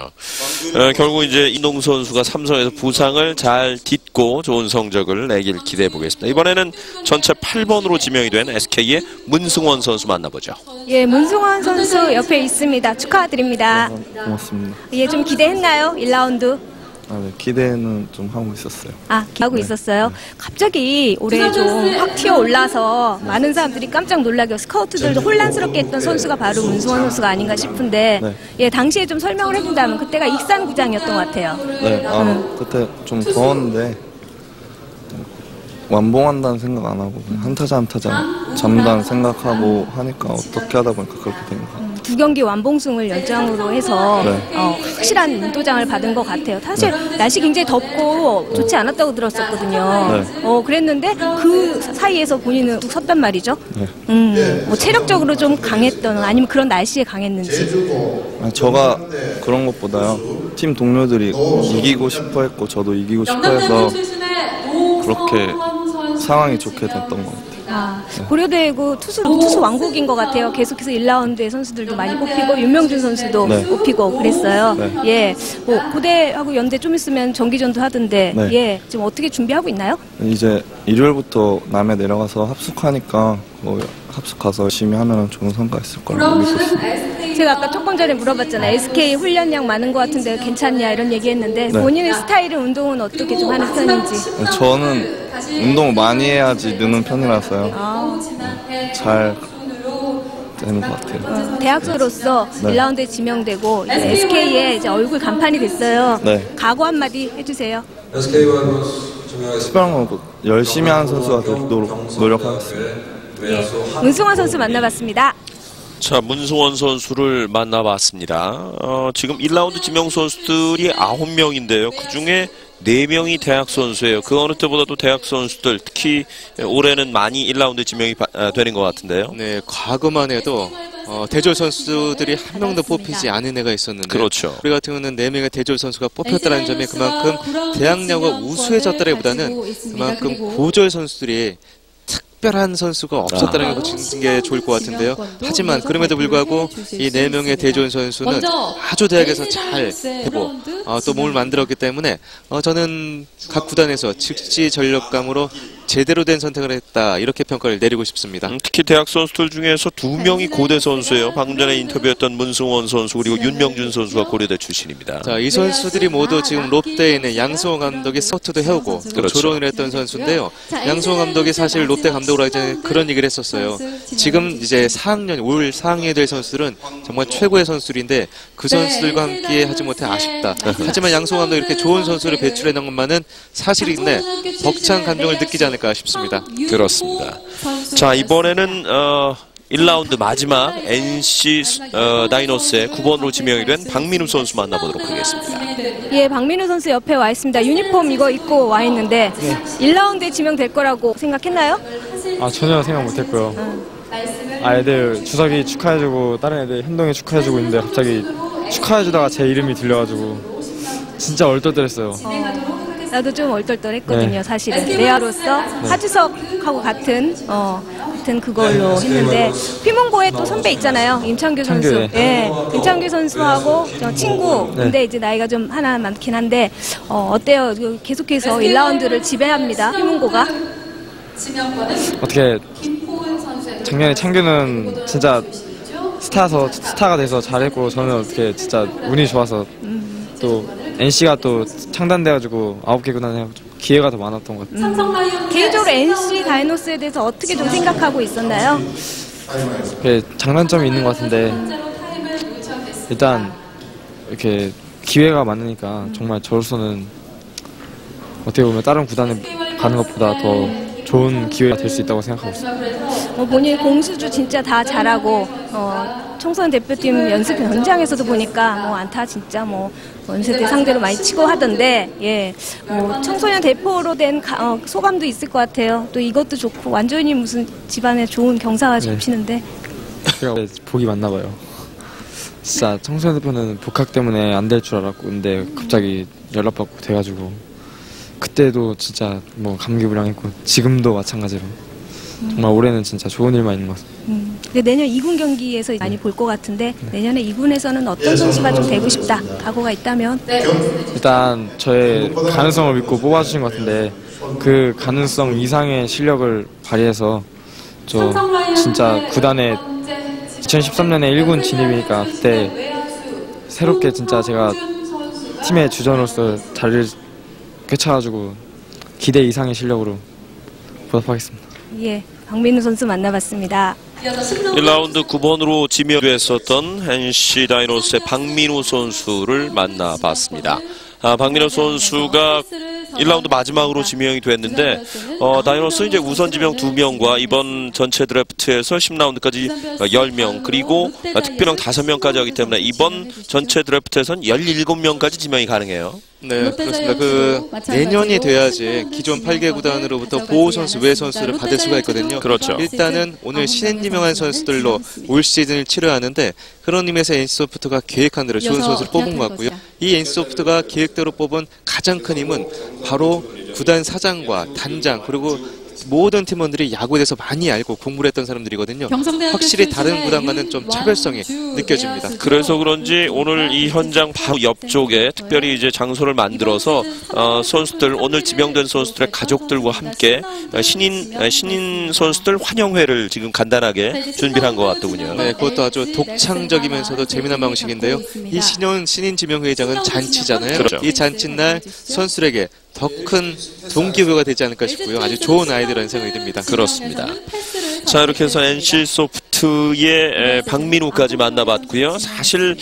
결국 이제 이동 선수가 삼성에서 부상을 잘 딛고 좋은 성적을 내길 기대해 보겠습니다. 이번에는 전체 8번으로 지명이 된 SK의 문승원 선수 만나보죠. 예, 문승원 선수 옆에 있습니다. 축하드립니다. 고맙습니다. 예, 좀 기대했나요? 1라운드? 네, 기대는 좀 하고 있었어요. 기대하고 있었어요. 갑자기 올해 좀 확 튀어올라서 많은 사람들이 깜짝 놀라게 스카우트들도 혼란스럽게 했던 선수가 바로 문승원 선수가 아닌가 싶은데 예, 당시에 좀 설명을 해준다면 그때가 익산구장이었던 것 같아요. 네, 그때 좀 더웠는데 완봉한다는 생각 안 하고 한 타자 한 타자 잡는다는 생각하고 하니까 어떻게 하다 보니까 그렇게 된 것 같아요. 2경기 완봉승을 연장으로 해서 확실한 인도장을 받은 것 같아요. 사실 날씨 굉장히 덥고 좋지 않았다고 들었었거든요. 그랬는데 그 사이에서 본인은 뚝 섰단 말이죠. 뭐 체력적으로 좀 강했던 아니면 그런 날씨에 강했는지. 저가 그런 것보다요. 팀 동료들이 이기고 싶어 했고 저도 이기고 싶어 해서 그렇게 상황이 좋게 됐던 것 같아요. 고려대구 투수 왕국인 것 같아요. 계속해서 1라운드의 선수들도 많이 뽑히고 윤명준 선수도 뽑히고 그랬어요. 예, 뭐 고대하고 연대 좀 있으면 정기전도 하던데 예, 지금 어떻게 준비하고 있나요? 이제 일요일부터 남해 내려가서 합숙하니까 합숙 가서 열심히 하면 좋은 성과 있을 거라고 믿고 있습니다. 제가 아까 첫 번째에 물어봤잖아요. SK 훈련량 많은 것 같은데 괜찮냐 이런 얘기했는데 본인의 스타일은 운동은 어떻게 좀 하는 편인지? 저는 운동을 많이 해야지 느는 편이라서요. 잘 되는 것 같아요. 대학교로서 1라운드에 지명되고 이제 SK에 이제 얼굴 간판이 됐어요. 각오 한마디 해주세요. 특별한 건 열심히 하는 선수가 되도록 노력하겠습니다. 문승원 선수 만나봤습니다. 자, 문승원 선수를 만나봤습니다. 지금 1라운드 지명 선수들이 9명인데요. 그중에 4명이 대학 선수예요. 그 어느 때보다도 대학 선수들, 특히 올해는 많이 1라운드 지명이 되는 것 같은데요. 네, 과거만 해도 대졸 선수들이 한 명도 뽑히지 않은 애가 있었는데, 그렇죠. 우리 같은 경우는 4명의 대졸 선수가 뽑혔다는 점이 그만큼 대학야구가 우수해졌다기보다는 그만큼 고졸 선수들이 특별한 선수가 없었다는 걸 보시는 게 좋을 것 같은데요. 하지만 그럼에도 불구하고 이 4명의 대졸 선수는 아주 대학에서 잘 되고 또 몸을 만들었기 때문에 저는 각 구단에서 즉시 전력감으로 제대로 된 선택을 했다, 이렇게 평가를 내리고 싶습니다. 특히 대학 선수들 중에서 2명이 고대 선수예요. 방금 전에 인터뷰했던 문승원 선수 그리고 윤명준 선수가 고려대 출신입니다. 자, 이 선수들이 모두 지금 롯데에 있는 양승호 감독이 스카우트도 해오고 그렇죠. 조론을 했던 선수인데요. 양승호 감독이 사실 롯데 감독으로 하기 전에 그런 얘기를 했었어요. 지금 이제 4학년, 올 4학년이 될 선수들은 정말 최고의 선수들인데 그 선수들과 함께 하지 못해 아쉽다. 하지만 양승호 감독이 이렇게 좋은 선수를 배출해낸 것만은 사실인데 벅찬 감정을 느끼지 않을까 싶습니다. 그렇습니다. 자, 이번에는 1라운드 마지막 NC 다이노스의 9번으로 지명이 된 박민우 선수 만나보도록 하겠습니다. 예, 박민우 선수 옆에 와 있습니다. 유니폼 이거 입고 와 있는데 1라운드에 지명될 거라고 생각했나요? 전혀 생각 못했고요. 애들 주석이 축하해주고 다른 애들 현동이 축하해주고 있는데 갑자기 축하해주다가 제 이름이 들려가지고 진짜 얼떨떨했어요. 나도 좀 얼떨떨했거든요. 사실은 레아로서 하주석하고 같은 그걸로 했는데 피문고에 또 선배 있잖아요. 임창규 선수. 예, 임창규 선수하고 저 친구. 근데 이제 나이가 좀 하나 많긴 한데 어때요? 계속해서 1라운드를 지배합니다. 피문고가. 어떻게 작년에 창규는 진짜 스타가 돼서 잘했고 저는 어떻게 진짜 운이 좋아서 또 NC가 또 창단돼가지고 9개 구단에 기회가 더 많았던 것 같아요. 개인적으로 NC 다이노스에 대해서 어떻게 좀 생각하고 있었나요? 장단점이 있는 것 같은데 일단 이렇게 기회가 많으니까 정말 저로서는 어떻게 보면 다른 구단에 가는 것보다 더 좋은 기회가 될 수 있다고 생각하고 있습니다. 본인 공수주 진짜 다 잘하고 청소년 대표팀 연습 현장에서도 보니까 안타 진짜 원세대 상대로 많이 치고 하던데, 예, 청소년 대표로 된 소감도 있을 것 같아요. 또 이것도 좋고 완전히 무슨 집안에 좋은 경사가 접치는데. 제가 복이 많나 봐요. 진짜 청소년 대표는 복학 때문에 안 될 줄 알았고 근데 갑자기 연락받고 돼가지고 그때도 진짜 감기불량했고 지금도 마찬가지로 정말 올해는 진짜 좋은 일만 있는 것 같습니다. 내년 2군 경기에서 많이 볼 것 같은데 내년에 2군에서는 어떤 선수가 좀 되고 싶다 각오가 있다면? 일단 저의 가능성을 믿고 뽑아주신 것 같은데 그 가능성 이상의 실력을 발휘해서 저 진짜 구단에 2013년에 1군 진입이니까 그때 새롭게 진짜 제가 팀의 주전으로서 자리를 꿰차가지고 기대 이상의 실력으로 보답하겠습니다. 예, 박민우 선수 만나봤습니다. 1라운드 9번으로 지명됐었던 NC 다이노스의 박민우 선수를 만나봤습니다. 박민우 선수가 1라운드 마지막으로 지명이 됐는데 다이노스 이제 우선 지명 2명과 이번 전체 드래프트에서 10라운드까지 10명 그리고 특별형 5명까지 하기 때문에 이번 전체 드래프트에선 17명까지 지명이 가능해요. 네, 그렇습니다. 내년이 돼야지 기존 8개 구단으로부터 보호 선수, 외 선수를 받을 수가 있거든요. 그렇죠. 일단은 오늘 신인 지명한 선수들로 올 시즌을 치러하는데 그런 의미에서 NC소프트가 계획한 대로 좋은 선수를 뽑은 것 같고요. 이 NC소프트가 계획대로 뽑은 가장 큰 힘은 바로 구단 사장과 단장 그리고 모든 팀원들이 야구에 대해서 많이 알고 공부를 했던 사람들이거든요. 확실히 다른 구단과는 좀 차별성이 느껴집니다. 그래서 그런지 오늘 이 현장 바로 옆쪽에 특별히 이제 장소를 만들어서 선수들 오늘 지명된 선수들의 가족들과 함께 신인 선수들 환영회를 지금 간단하게 준비를 한 것 같더군요. 네, 그것도 아주 독창적이면서도 재미난 방식인데요. 이 신인 지명회장은 잔치잖아요. 그렇죠. 이 잔치날 선수들에게 더 큰 동기부여가 되지 않을까 싶고요. 아주 좋은 아이디어라는 생각이 듭니다. 그렇습니다. 자, 이렇게 해서 NC소프트의 박민우까지 만나봤고요. 사실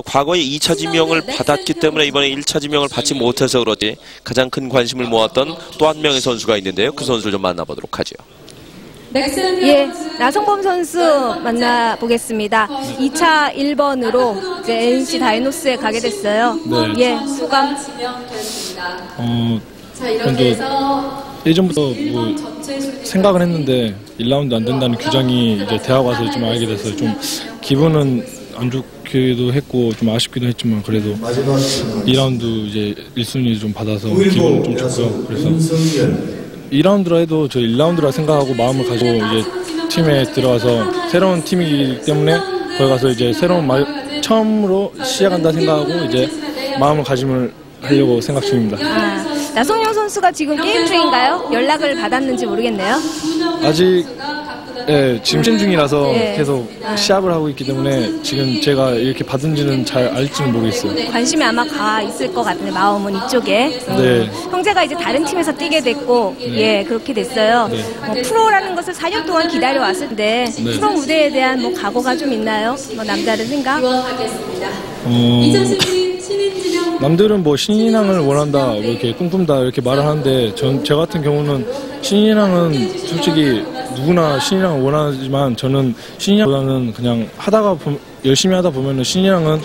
과거에 2차 지명을 받았기 때문에 이번에 1차 지명을 받지 못해서 그렇지 가장 큰 관심을 모았던 또 한 명의 선수가 있는데요. 그 선수를 좀 만나보도록 하죠. 예, 나성범 선수 만나보겠습니다. 2차 1번으로 이제 NC 다이노스에 가게 됐어요. 네. 예, 소감. 먼저 예전부터 뭐 생각을 했는데 1라운드 안 된다는 규정이 이제 대학 와서 좀 알게 돼서 좀 기분은 안 좋기도 했고 좀 아쉽기도 했지만 그래도 2라운드 이제 1순위 좀 받아서 기분은 좀 좋고요. 그래서 2라운드라 해도 저 1라운드라 생각하고 마음을 가지고 이제 팀에 들어가서 새로운 팀이기 때문에 거기 가서 이제 새로운 처음으로 시작한다 생각하고 이제 마음을 가짐을 하려고 생각 중입니다. 나성용 선수가 지금 게임 중인가요? 연락을 받았는지 모르겠네요. 아직 지금 시즌 중이라서 계속 시합을 하고 있기 때문에 지금 제가 이렇게 받은지는 잘 알지는 모르겠어요. 관심이 아마 가 있을 것 같은데 마음은 이쪽에. 네. 형제가 이제 다른 팀에서 뛰게 됐고 예 그렇게 됐어요. 프로라는 것을 4년 동안 기다려 왔을 때 프로 무대에 대한 뭐 각오가 좀 있나요? 뭐 남다른 생각? 남들은 뭐 신인왕을 원한다, 뭐 이렇게 꿈꾼다 이렇게 말을 하는데 제 같은 경우는 신인왕은 솔직히 누구나 신인왕을 원하지만 저는 신인왕보다는 그냥 열심히 하다 보면은 신인왕은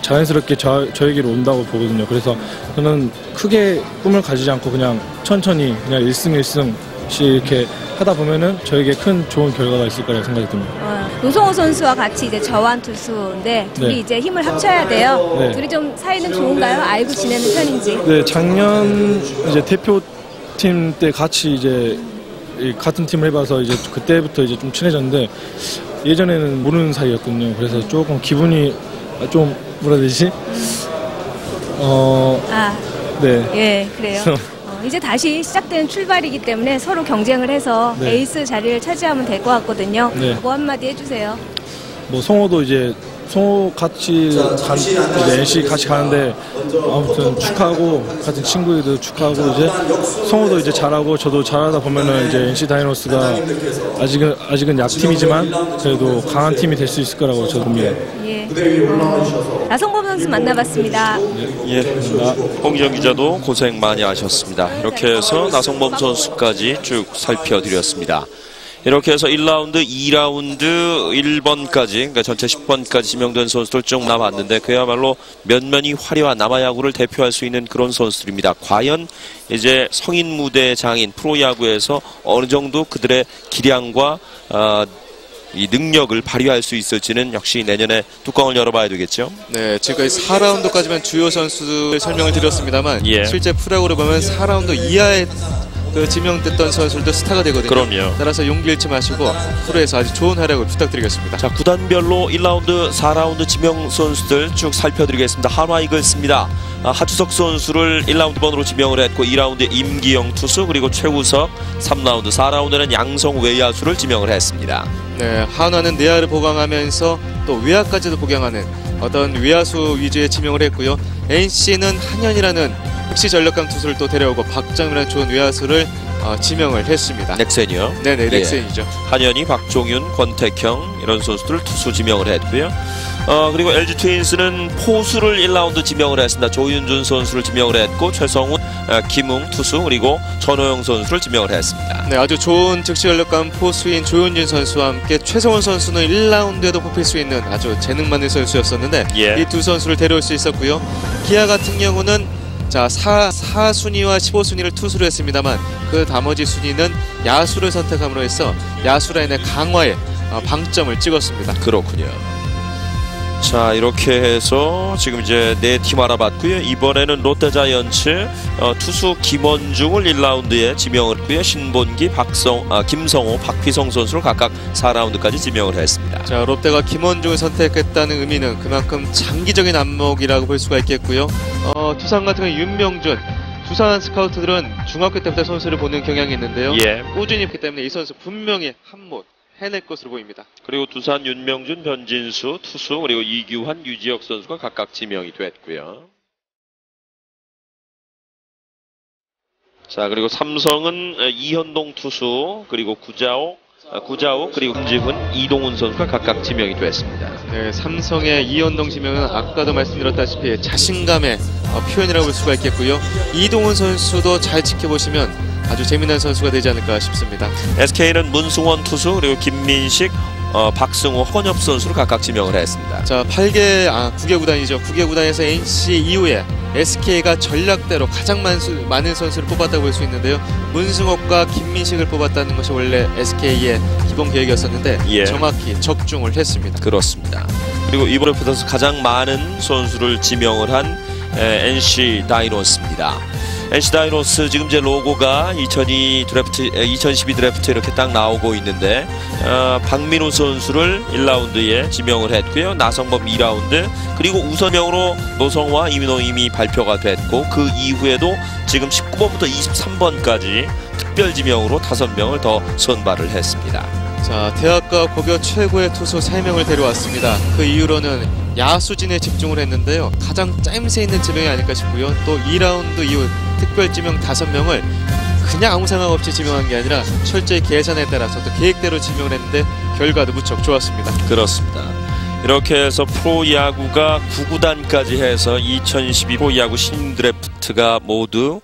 자연스럽게 저에게로 온다고 보거든요. 그래서 저는 크게 꿈을 가지지 않고 그냥 천천히 그냥 1승 1승씩 이렇게 하다 보면은 저에게 큰 좋은 결과가 있을 거라고 생각이 듭니다. 노성호 선수와 같이 이제 저완 투수인데 둘이 이제 힘을 합쳐야 돼요. 둘이 좀 사이는 좋은가요? 알고 지내는 편인지? 네, 작년 이제 대표팀 때 같이 이제 같은 팀을 해봐서 이제 그때부터 이제 좀 친해졌는데 예전에는 모르는 사이였거든요. 그래서 조금 기분이 좀 뭐라 해야 되지? 네. 예, 그래요. 이제 다시 시작된 출발이기 때문에 서로 경쟁을 해서 에이스 자리를 차지하면 될 것 같거든요. 뭐 한마디 해주세요. 뭐 성호도 이제 성호 같이 NC 같이 가는데 아무튼 축하하고 같은 친구들도 축하하고 이제 성호도 이제 잘하고 저도 잘하다 보면은 이제 NC 다이노스가 아직은 약팀이지만 그래도 강한 팀이 될 수 있을 거라고 저도 봅니다. 예. 나성범 선수 만나봤습니다. 예, 홍희정 기자도 고생 많이 하셨습니다. 이렇게 해서 나성범 선수까지 쭉 살펴드렸습니다. 이렇게 해서 1라운드, 2라운드, 1번까지, 그러니까 전체 10번까지 지명된 선수들 쭉 남았는데 그야말로 면면이 화려한 남아야구를 대표할 수 있는 그런 선수들입니다. 과연 이제 성인 무대 장인 프로야구에서 어느 정도 그들의 기량과 이 능력을 발휘할 수 있을지는 역시 내년에 뚜껑을 열어봐야 되겠죠. 네, 지금까지 4라운드까지만 주요 선수들 설명을 드렸습니다만 실제 프로야구를 보면 4라운드 이하의 지명됐던 선수들도 스타가 되거든요. 그럼요. 따라서 용기 잃지 마시고 프로에서 아주 좋은 활약을 부탁드리겠습니다. 자, 구단별로 1라운드, 4라운드 지명 선수들 쭉 살펴드리겠습니다. 한화 이글스입니다. 하주석 선수를 1라운드 번으로 지명을 했고 2라운드에 임기영 투수 그리고 최우석, 3라운드, 4라운드는 양성 외야수를 지명을 했습니다. 네, 한화는 내야를 보강하면서 또 외야까지도 보강하는 어떤 외야수 위주의 지명을 했고요. NC는 한현이라는 혹시 전력감 투수를 또 데려오고 박정민이라는 좋은 외야수를 지명을 했습니다. 넥센이요? 네네, 넥센이죠. 한현희, 박종윤, 권택형 이런 선수들을 투수 지명을 했고요. 그리고 LG 트윈스는 포수를 1라운드 지명을 했습니다. 조윤준 선수를 지명을 했고 최성훈, 김웅 투수 그리고 전호영 선수를 지명을 했습니다. 네, 아주 좋은 즉시 전력감 포수인 조윤준 선수와 함께 최성훈 선수는 1라운드에도 뽑힐 수 있는 아주 재능 많은 선수였었는데 이 두 선수를 데려올 수 있었고요. 기아 같은 경우는 자, 4순위와 15순위를 투수로 했습니다만 그 나머지 순위는 야수를 선택함으로 해서 야수 라인의 강화에 방점을 찍었습니다. 그렇군요. 자, 이렇게 해서 지금 이제 4팀 알아봤고요. 이번에는 롯데자이언츠 투수 김원중을 1라운드에 지명을 했고요. 신본기, 김성호, 박휘성 선수를 각각 4라운드까지 지명을 했습니다. 자, 롯데가 김원중을 선택했다는 의미는 그만큼 장기적인 안목이라고 볼 수가 있겠고요. 두산 같은 경우 윤명준, 두산 스카우트들은 중학교 때부터 선수를 보는 경향이 있는데요. 꾸준히 했기 때문에 이 선수 분명히 한몫 해낼 것으로 보입니다. 그리고 두산 윤명준, 변진수 투수 그리고 이규환, 유지혁 선수가 각각 지명이 됐고요. 자, 그리고 삼성은 이현동 투수 그리고 구자욱 그리고 김지훈, 이동훈 선수가 각각 지명이 됐습니다. 네, 삼성의 이현동 지명은 아까도 말씀드렸다시피 자신감의 표현이라고 볼 수가 있겠고요. 이동훈 선수도 잘 지켜보시면 아주 재미난 선수가 되지 않을까 싶습니다. SK는 문승원 투수 그리고 김민식, 박승호, 헌엽 선수를 각각 지명을 했습니다. 자, 9개 구단이죠. 9개 구단에서 NC 이후에 SK가 전략대로 가장 많은 선수를 뽑았다고 볼 수 있는데요. 문승옥과 김민식을 뽑았다는 것이 원래 SK의 기본 계획이었었는데 정확히 적중을 했습니다. 그렇습니다. 그리고 이번에 붙어서 가장 많은 선수를 지명을 한 NC 다이노스입니다. NC 다이노스 지금 제 로고가 2012 드래프트 이렇게 딱 나오고 있는데 박민우 선수를 1라운드에 지명을 했고요. 나성범 2라운드, 그리고 우선명으로 노성화, 이민호 이미 발표가 됐고, 그 이후에도 지금 19번부터 23번까지 특별 지명으로 5명을 더 선발을 했습니다. 자, 대학과 고교 최고의 투수 3명을 데려왔습니다. 그 이후로는 야수진에 집중을 했는데요. 가장 짜임새 있는 지명이 아닐까 싶고요. 또 2라운드 이후 특별 지명 5명을 그냥 아무 생각 없이 지명한 게 아니라 철저히 계산에 따라서 또 계획대로 지명을 했는데 결과도 무척 좋았습니다. 그렇습니다. 이렇게 해서 프로야구가 9구단까지 해서 2012 프로야구 신인 드래프트가 모두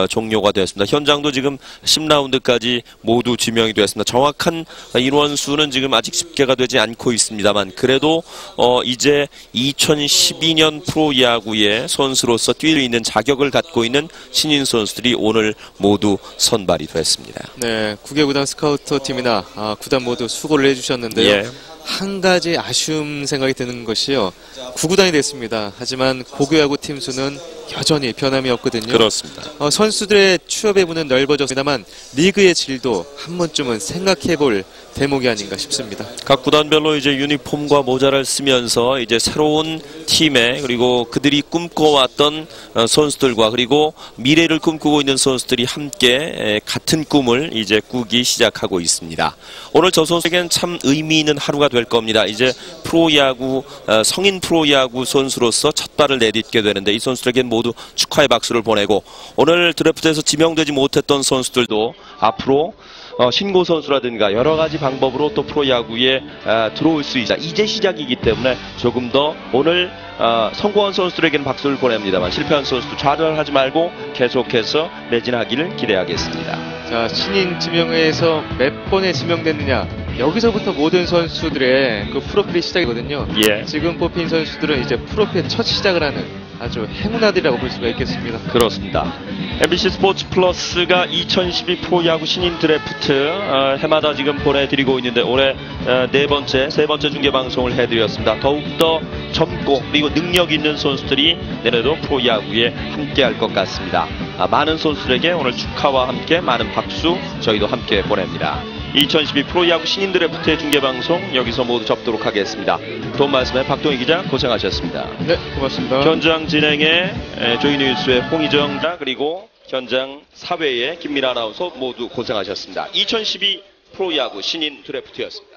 종료가 되었습니다. 현장도 지금 10라운드까지 모두 지명이 되었습니다. 정확한 인원수는 지금 아직 집계가 되지 않고 있습니다만, 그래도 이제 2012년 프로야구의 선수로서 뛸 수 있는 자격을 갖고 있는 신인 선수들이 오늘 모두 선발이 됐습니다. 네, 9개 구단 스카우터 팀이나 구단 모두 수고를 해주셨는데요. 한 가지 아쉬운 생각이 드는 것이요. 9구단이 됐습니다. 하지만 고교야구 팀 수는 여전히 변함이 없거든요. 그렇습니다. 선수들의 취업의 문은 넓어졌습니다만 리그의 질도 한 번쯤은 생각해볼 대목이 아닌가 싶습니다. 각 구단별로 이제 유니폼과 모자를 쓰면서 이제 새로운 팀에, 그리고 그들이 꿈꿔왔던 선수들과 그리고 미래를 꿈꾸고 있는 선수들이 함께 같은 꿈을 이제 꾸기 시작하고 있습니다. 오늘 저 선수에겐 참 의미 있는 하루가 될 겁니다. 이제 프로야구, 성인 프로야구 선수로서 첫 발을 내딛게 되는데, 이 선수들에겐 모두 축하의 박수를 보내고, 오늘 드래프트에서 지명되지 못했던 선수들도 앞으로 신고 선수라든가 여러 가지 방법으로 또 프로야구에 들어올 수 있다. 이제 시작이기 때문에 조금 더 오늘 성공한 선수들에게는 박수를 보냅니다만, 실패한 선수도 좌절하지 말고 계속해서 매진하기를 기대하겠습니다. 자, 신인 지명회에서 몇 번에 지명됐느냐, 여기서부터 모든 선수들의 그 프로필이 시작이거든요. 지금 뽑힌 선수들은 이제 프로필 첫 시작을 하는 아주 행운아들이라고 볼 수가 있겠습니다. 그렇습니다. MBC 스포츠 플러스가 2012 프로야구 신인 드래프트 해마다 지금 보내드리고 있는데, 올해 세 번째 중계 방송을 해드렸습니다. 더욱더 젊고 그리고 능력 있는 선수들이 내년에도 프로야구에 함께할 것 같습니다. 많은 선수들에게 오늘 축하와 함께 많은 박수 저희도 함께 보냅니다. 2012 프로야구 신인 드래프트의 중계방송 여기서 모두 접도록 하겠습니다. 도움 말씀에 박동희 기자 고생하셨습니다. 네, 고맙습니다. 현장 진행에 조이뉴스의 홍희정 기자, 그리고 현장 사회의 김민아 아나운서 모두 고생하셨습니다. 2012 프로야구 신인 드래프트였습니다.